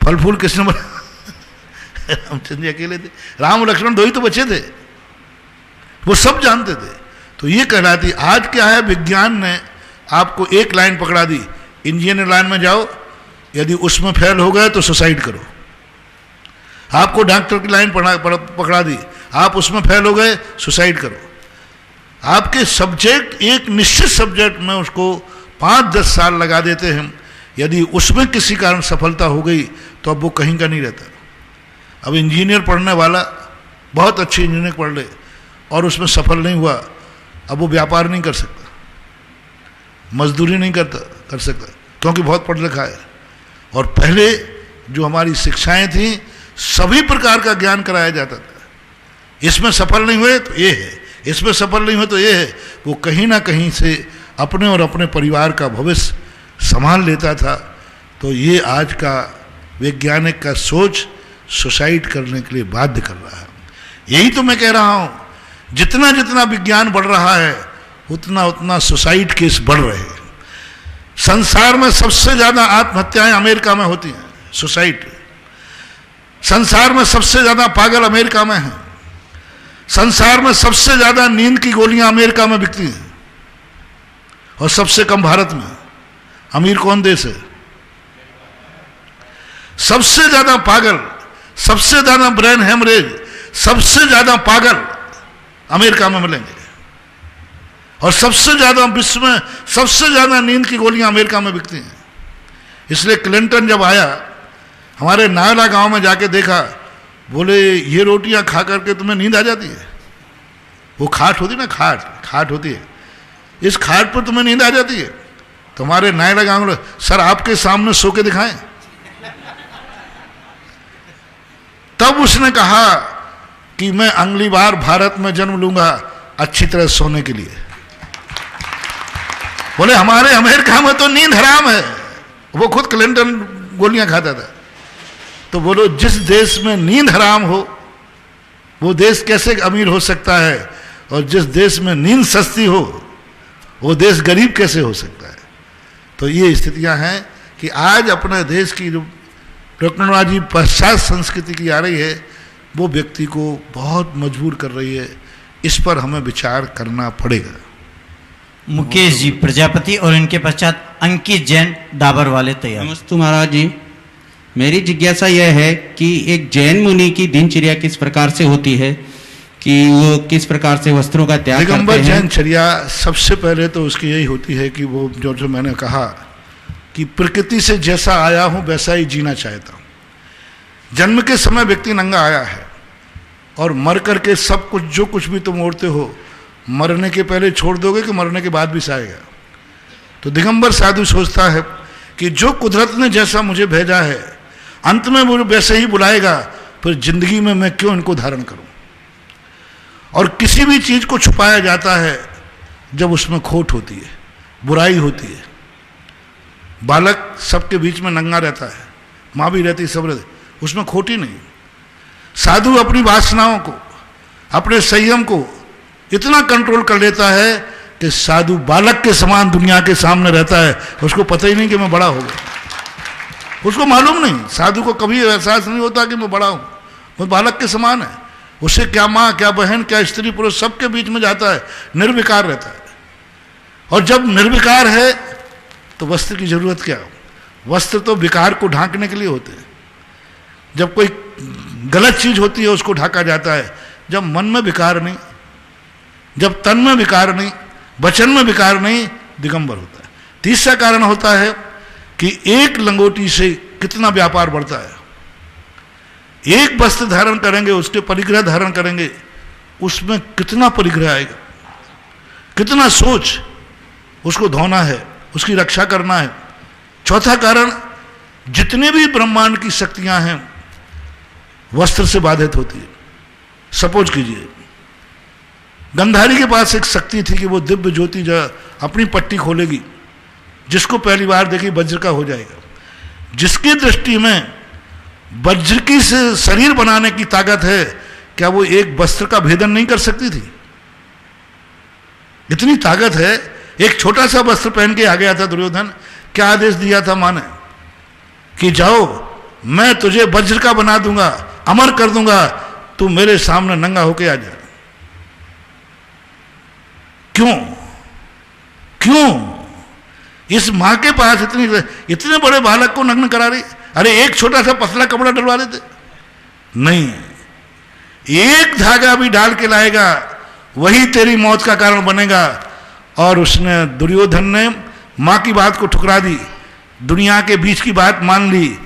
फल फूल किसने बना? रामचंद्र जी अकेले थे। राम और लक्ष्मण 2 ही तो बचे थे, वो सब जानते थे। तो ये कहलाती। आज क्या है, विज्ञान ने आपको एक लाइन पकड़ा दी, इंजीनियर लाइन में जाओ, यदि उसमें फेल हो गए तो सुसाइड करो। आपको डॉक्टर की लाइन पकड़ा दी, आप उसमें फेल हो गए, सुसाइड करो। आपके सब्जेक्ट, एक निश्चित सब्जेक्ट में उसको 5-10 साल लगा देते हैं, यदि उसमें किसी कारण सफलता हो गई तो अब वो कहीं का नहीं रहता। अब इंजीनियर पढ़ने वाला बहुत अच्छी इंजीनियर पढ़ ले और उसमें सफल नहीं हुआ, अब वो व्यापार नहीं कर सकता, मजदूरी नहीं कर सकता, क्योंकि बहुत पढ़ लिखा है। और पहले जो हमारी शिक्षाएं थी, सभी प्रकार का ज्ञान कराया जाता था। इसमें सफल नहीं हुए तो ये है, इसमें सफल नहीं हुए तो ये है। वो कहीं ना कहीं से अपने और अपने परिवार का भविष्य संभाल लेता था। तो ये आज का वैज्ञानिक का सोच सुसाइड करने के लिए बाध्य कर रहा है। यही तो मैं कह रहा हूँ, जितना जितना विज्ञान बढ़ रहा है उतना उतना सुसाइड केस बढ़ रहे हैं। संसार में सबसे ज्यादा आत्महत्याएं अमेरिका में होती हैं, सुसाइड। संसार में सबसे ज्यादा पागल अमेरिका में हैं। संसार में सबसे ज्यादा नींद की गोलियां अमेरिका में बिकती हैं, और सबसे कम भारत में। अमीर कौन देश है? सबसे ज्यादा पागल, सबसे ज्यादा ब्रेन हेमरेज, सबसे ज्यादा पागल अमेरिका में मिलेंगे। और सबसे ज्यादा विश्व में सबसे ज्यादा नींद की गोलियां अमेरिका में बिकती हैं। इसलिए क्लिंटन जब आया, हमारे नायला गांव में जाके देखा, बोले ये रोटियां खा करके तुम्हें नींद आ जाती है? वो खाट होती ना, खाट होती है, इस खाट पर तुम्हें नींद आ जाती है? तुम्हारे नायला गांव में, सर आपके सामने सो के दिखाएं। तब उसने कहा कि मैं अगली बार भारत में जन्म लूंगा अच्छी तरह सोने के लिए। बोले हमारे अमेरिका में तो नींद हराम है। वो खुद क्लिंटन गोलियां खाता था। तो बोलो जिस देश में नींद हराम हो वो देश कैसे अमीर हो सकता है, और जिस देश में नींद सस्ती हो वो देश गरीब कैसे हो सकता है? तो ये स्थितियां हैं कि आज अपने देश की जो टेक्नोलॉजी पश्चात संस्कृति की आ रही है, वो व्यक्ति को बहुत मजबूर कर रही है। इस पर हमें विचार करना पड़ेगा। मुकेश जी प्रजापति और इनके पश्चात अंकित जैन डाबर वाले तैयार। नमस्ते महाराज जी, मेरी जिज्ञासा यह है कि एक जैन मुनि की दिनचर्या किस प्रकार से होती है, कि वो किस प्रकार से वस्त्रों का त्याग करते हैं? दिगंबर जैनचर्या सबसे पहले तो उसकी यही होती है कि वो जो मैंने कहा कि प्रकृति से जैसा आया हूं वैसा ही जीना चाहता हूं। जन्म के समय व्यक्ति नंगा आया है, और मर करके सब कुछ जो कुछ भी तुम ओढ़ते हो मरने के पहले छोड़ दोगे कि मरने के बाद भी सहेगा? तो दिगंबर साधु सोचता है कि जो कुदरत ने जैसा मुझे भेजा है अंत में वो वैसे ही बुलाएगा, फिर जिंदगी में मैं क्यों इनको धारण करूं? और किसी भी चीज को छुपाया जाता है जब उसमें खोट होती है, बुराई होती है। बालक सबके बीच में नंगा रहता है, माँ भी रहती, सब रहते, उसमें खोट ही नहीं। साधु अपनी वासनाओं को, अपने संयम को इतना कंट्रोल कर लेता है कि साधु बालक के समान दुनिया के सामने रहता है। उसको पता ही नहीं कि मैं बड़ा हो गया, उसको मालूम नहीं। साधु को कभी एहसास नहीं होता कि मैं बड़ा हूं, वो बालक के समान है। उसे क्या माँ, क्या बहन, क्या स्त्री पुरुष सबके बीच में जाता है, निर्विकार रहता है। और जब निर्विकार है तो वस्त्र की जरूरत क्या? वस्त्र तो विकार को ढांकने के लिए होते हैं। जब कोई गलत चीज होती है उसको ढाका जाता है। जब मन में विकार नहीं, जब तन में विकार नहीं, वचन में विकार नहीं, दिगंबर होता है। तीसरा कारण होता है कि एक लंगोटी से कितना व्यापार बढ़ता है। एक वस्त्र धारण करेंगे, उसके परिग्रह धारण करेंगे, उसमें कितना परिग्रह आएगा, कितना सोच, उसको धोना है, उसकी रक्षा करना है। चौथा कारण, जितने भी ब्रह्मांड की शक्तियां हैं वस्त्र से बाधित होती है। सपोज कीजिए गंधारी के पास एक शक्ति थी कि वो दिव्य ज्योति जो अपनी पट्टी खोलेगी जिसको पहली बार देखी वज्र का हो जाएगा। जिसकी दृष्टि में वज्र की से शरीर बनाने की ताकत है, क्या वो एक वस्त्र का भेदन नहीं कर सकती थी? इतनी ताकत है। एक छोटा सा वस्त्र पहन के आ गया था दुर्योधन। क्या आदेश दिया था माँ ने कि जाओ, मैं तुझे वज्र का बना दूंगा, अमर कर दूंगा, तू मेरे सामने नंगा होके आ जा। क्यों? क्यों? इस मां के पास इतने बड़े बालक को नग्न करा रही? अरे एक छोटा सा पतला कपड़ा डलवा देते। नहीं, एक धागा भी डाल के लाएगा वही तेरी मौत का कारण बनेगा। और उसने, दुर्योधन ने मां की बात को ठुकरा दी, दुनिया के बीच की बात मान ली।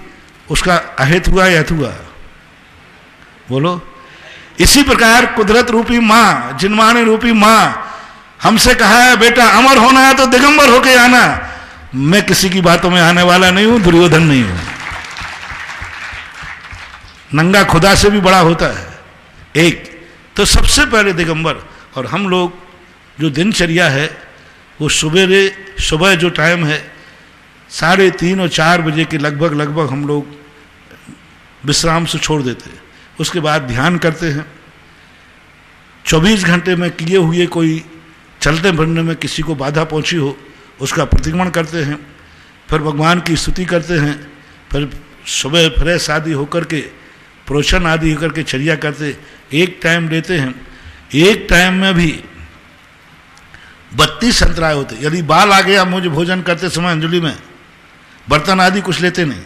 उसका अहित हुआ या हित हुआ? बोलो। इसी प्रकार कुदरत रूपी मां, जिनवाणी रूपी मां हमसे कहा है, बेटा अमर होना है तो दिगंबर होके आना। मैं किसी की बातों में आने वाला नहीं हूं, दुर्योधन नहीं हूं। नंगा खुदा से भी बड़ा होता है। एक तो सबसे पहले दिगंबर। और हम लोग जो दिनचर्या है वो सुबह जो टाइम है 3:30 और 4 बजे के लगभग हम लोग विश्राम से छोड़ देते हैं। उसके बाद ध्यान करते हैं। 24 घंटे में किए हुए कोई चलते फिरने में किसी को बाधा पहुंची हो उसका प्रतिक्रमण करते हैं। फिर भगवान की स्तुति करते हैं। फिर सुबह फ्रेश आदि होकर के, प्रोशन आदि होकर के चर्या करते। एक टाइम लेते हैं। एक टाइम में भी 32 अंतराय होते। यदि बाल आ गया मुझे भोजन करते समय अंजलि में, बर्तन आदि कुछ लेते नहीं,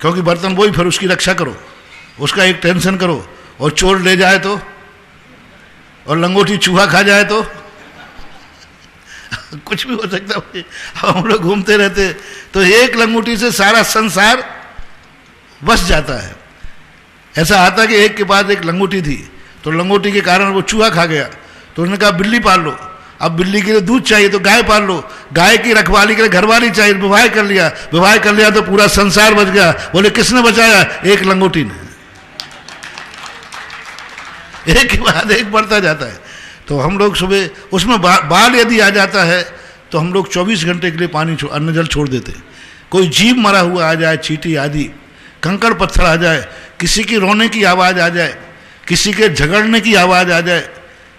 क्योंकि बर्तन वही, फिर उसकी रक्षा करो, उसका एक टेंशन करो। और चोर ले जाए तो, और लंगोटी चूहा खा जाए तो कुछ भी हो सकता है। हम लोग घूमते रहते तो एक लंगोटी से सारा संसार बस जाता है। ऐसा आता कि एक के पास एक लंगोटी थी, तो लंगोटी के कारण वो चूहा खा गया, तो उसने कहा बिल्ली पाल लो। अब बिल्ली के लिए दूध चाहिए तो गाय पाल लो, गाय की रखवाली के लिए घरवाली चाहिए, विवाह कर लिया तो पूरा संसार बच गया। बोले किसने बचाया? एक लंगोटी ने। एक के बाद एक बढ़ता जाता है। तो हम लोग सुबह उसमें बाल यदि आ जाता है तो हम लोग 24 घंटे के लिए पानी अन्न जल छोड़ देते। कोई जीव मरा हुआ आ जाए, चींटी आदि, कंकड़ पत्थर आ जाए, किसी की रोने की आवाज़ आ जाए, किसी के झगड़ने की आवाज़ आ जाए,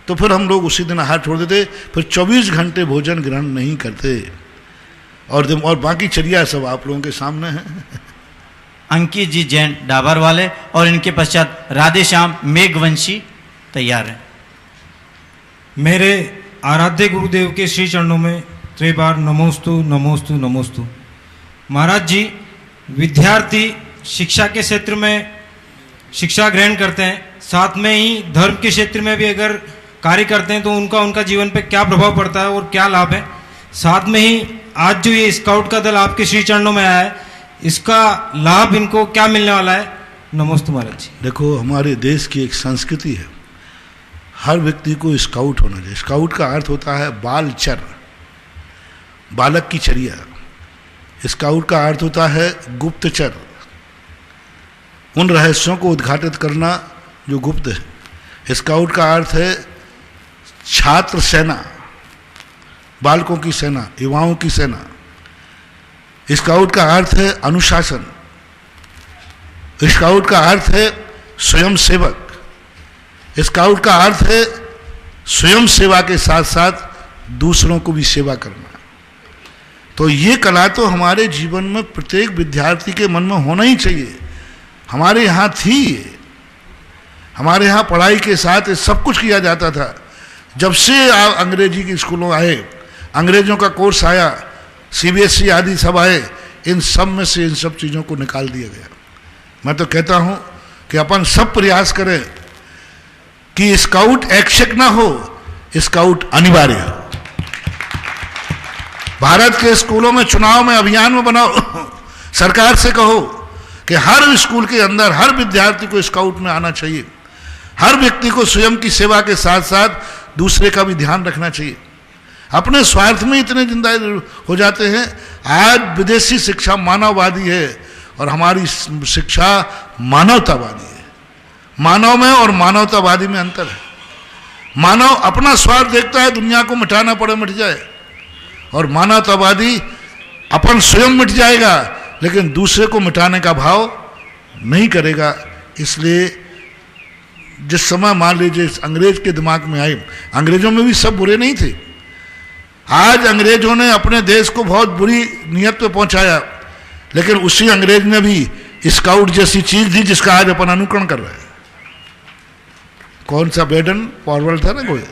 तो फिर हम लोग उसी दिन आहार छोड़ देते। फिर 24 घंटे भोजन ग्रहण नहीं करते। और बाकी चर्या सब आप लोगों के सामने है। अंकित जी जैन डाबर वाले और इनके पश्चात राधेश्याम मेघवंशी तैयार है। मेरे आराध्य गुरुदेव के श्री चरणों में त्रिबार नमोस्तु नमोस्तु नमोस्तु। महाराज जी, विद्यार्थी शिक्षा के क्षेत्र में शिक्षा ग्रहण करते हैं, साथ में ही धर्म के क्षेत्र में भी अगर कार्य करते हैं तो उनका जीवन पे क्या प्रभाव पड़ता है और क्या लाभ है। साथ में ही आज जो ये स्काउट का दल आपके श्री चरणों में आया है, इसका लाभ इनको क्या मिलने वाला है? नमस्ते महाराज जी। देखो, हमारे देश की एक संस्कृति है, हर व्यक्ति को स्काउट होना चाहिए। स्काउट का अर्थ होता है बालचर, बालक की चर्या। स्काउट का अर्थ होता है गुप्तचर, उन रहस्यों को उद्घाटित करना जो गुप्त है। स्काउट का अर्थ है छात्र सेना, बालकों की सेना, युवाओं की सेना। स्काउट का अर्थ है अनुशासन। स्काउट का अर्थ है स्वयं सेवक। स्काउट का अर्थ है स्वयं सेवा के साथ साथ दूसरों को भी सेवा करना। तो ये कला तो हमारे जीवन में प्रत्येक विद्यार्थी के मन में होना ही चाहिए। हमारे यहाँ थी, हमारे यहाँ पढ़ाई के साथ सब कुछ किया जाता था। जब से अंग्रेजी के स्कूलों आए, अंग्रेजों का कोर्स आया, CBSE आदि सब आए, इन सब में से इन सब चीज़ों को निकाल दिया गया। मैं तो कहता हूँ कि अपन सब प्रयास करें कि स्काउट ऐच्छिक ना हो, स्काउट अनिवार्य हो। भारत के स्कूलों में चुनाव में अभियान में बनाओ, सरकार से कहो कि हर स्कूल के अंदर हर विद्यार्थी को स्काउट में आना चाहिए। हर व्यक्ति को स्वयं की सेवा के साथ साथ दूसरे का भी ध्यान रखना चाहिए। अपने स्वार्थ में इतने जिंदा हो जाते हैं। आज विदेशी शिक्षा मानववादी है और हमारी शिक्षा मानवतावादी है। मानव में और मानवतावादी में अंतर है। मानव अपना स्वार्थ देखता है, दुनिया को मिटाना पड़े मिट जाए, और मानवतावादी अपन स्वयं मिट जाएगा लेकिन दूसरे को मिटाने का भाव नहीं करेगा। इसलिए जिस समय मान लीजिए अंग्रेज के दिमाग में आई, अंग्रेजों में भी सब बुरे नहीं थे। आज अंग्रेजों ने अपने देश को बहुत बुरी नियत पे पहुंचाया, लेकिन उसी अंग्रेज ने भी स्काउट जैसी चीज दी जिसका आज अपन अनुकरण कर रहे हैं। कौन सा बेडन पॉरवेल था ना कोई,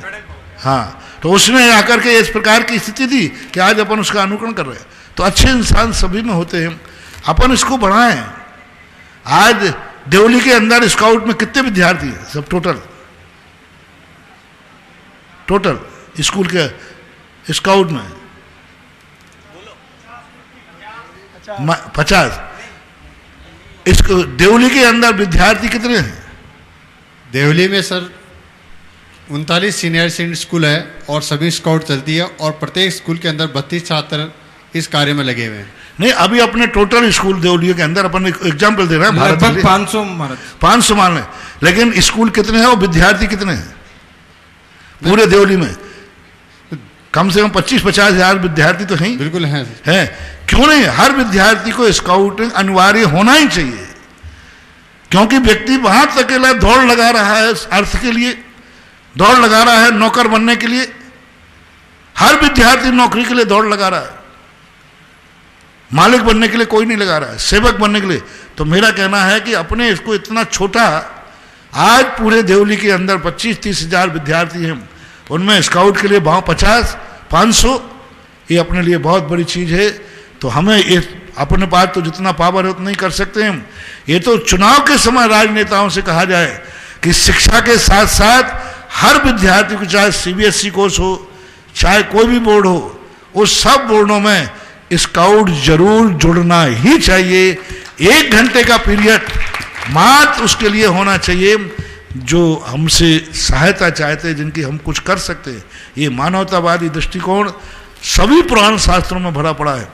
हाँ, तो उसने आकर के इस प्रकार की स्थिति दी कि आज अपन उसका अनुकरण कर रहे हैं। तो अच्छे इंसान सभी में होते हैं, अपन इसको बढ़ाएं। आज देवली के अंदर स्काउट में कितने विद्यार्थी हैं सब टोटल स्कूल के स्काउट में 50। इसको देवली के अंदर विद्यार्थी कितने हैं? देवली में सर 39 सीनियर सेकेंडरी स्कूल है और सभी स्काउट चलती है और प्रत्येक स्कूल के अंदर 32 छात्र इस कार्य में लगे हुए हैं। नहीं, अभी अपने टोटल स्कूल देवली के अंदर अपन एग्जाम्पल दे रहे हैं, लगभग 500 मान लें, लेकिन स्कूल कितने हैं और विद्यार्थी कितने हैं पूरे देवली में? कम से कम 25-50 हजार विद्यार्थी तो हैं। बिल्कुल हैं। क्यों नहीं? हर विद्यार्थी को स्काउटिंग अनिवार्य होना ही चाहिए, क्योंकि व्यक्ति वहां अकेला दौड़ लगा रहा है, अर्थ के लिए दौड़ लगा रहा है, नौकर बनने के लिए। हर विद्यार्थी नौकरी के लिए दौड़ लगा रहा है, मालिक बनने के लिए कोई नहीं लगा रहा है, सेवक बनने के लिए। तो मेरा कहना है कि अपने इसको इतना छोटा, आज पूरे देवली के अंदर 25-30 हजार विद्यार्थी हैं, उनमें स्काउट के लिए 50-500, ये अपने लिए बहुत बड़ी चीज़ है। तो हमें ये अपने पास तो जितना पावर है उतना ही कर सकते हैं। ये तो चुनाव के समय राजनेताओं से कहा जाए कि शिक्षा के साथ साथ हर विद्यार्थी को, चाहे CBSE कोर्स हो, चाहे कोई भी बोर्ड हो, उस सब बोर्डों में स्काउट जरूर जुड़ना ही चाहिए। 1 घंटे का पीरियड मात्र उसके लिए होना चाहिए जो हमसे सहायता चाहते हैं, जिनकी हम कुछ कर सकते हैं। ये मानवतावादी दृष्टिकोण सभी पुराण शास्त्रों में भरा पड़ा है।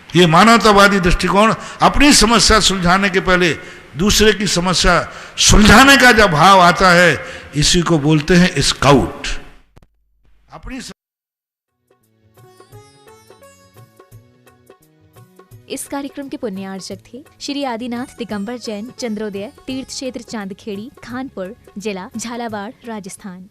ये मानवतावादी दृष्टिकोण अपनी समस्या सुलझाने के पहले दूसरे की समस्या सुलझाने का जब भाव आता है, इसी को बोलते हैं स्काउट। अपनी इस कार्यक्रम के पुण्यार्चक थे श्री आदिनाथ दिगंबर जैन, चंद्रोदय तीर्थ क्षेत्र चांदखेड़ी, खानपुर जिला झालावाड़, राजस्थान।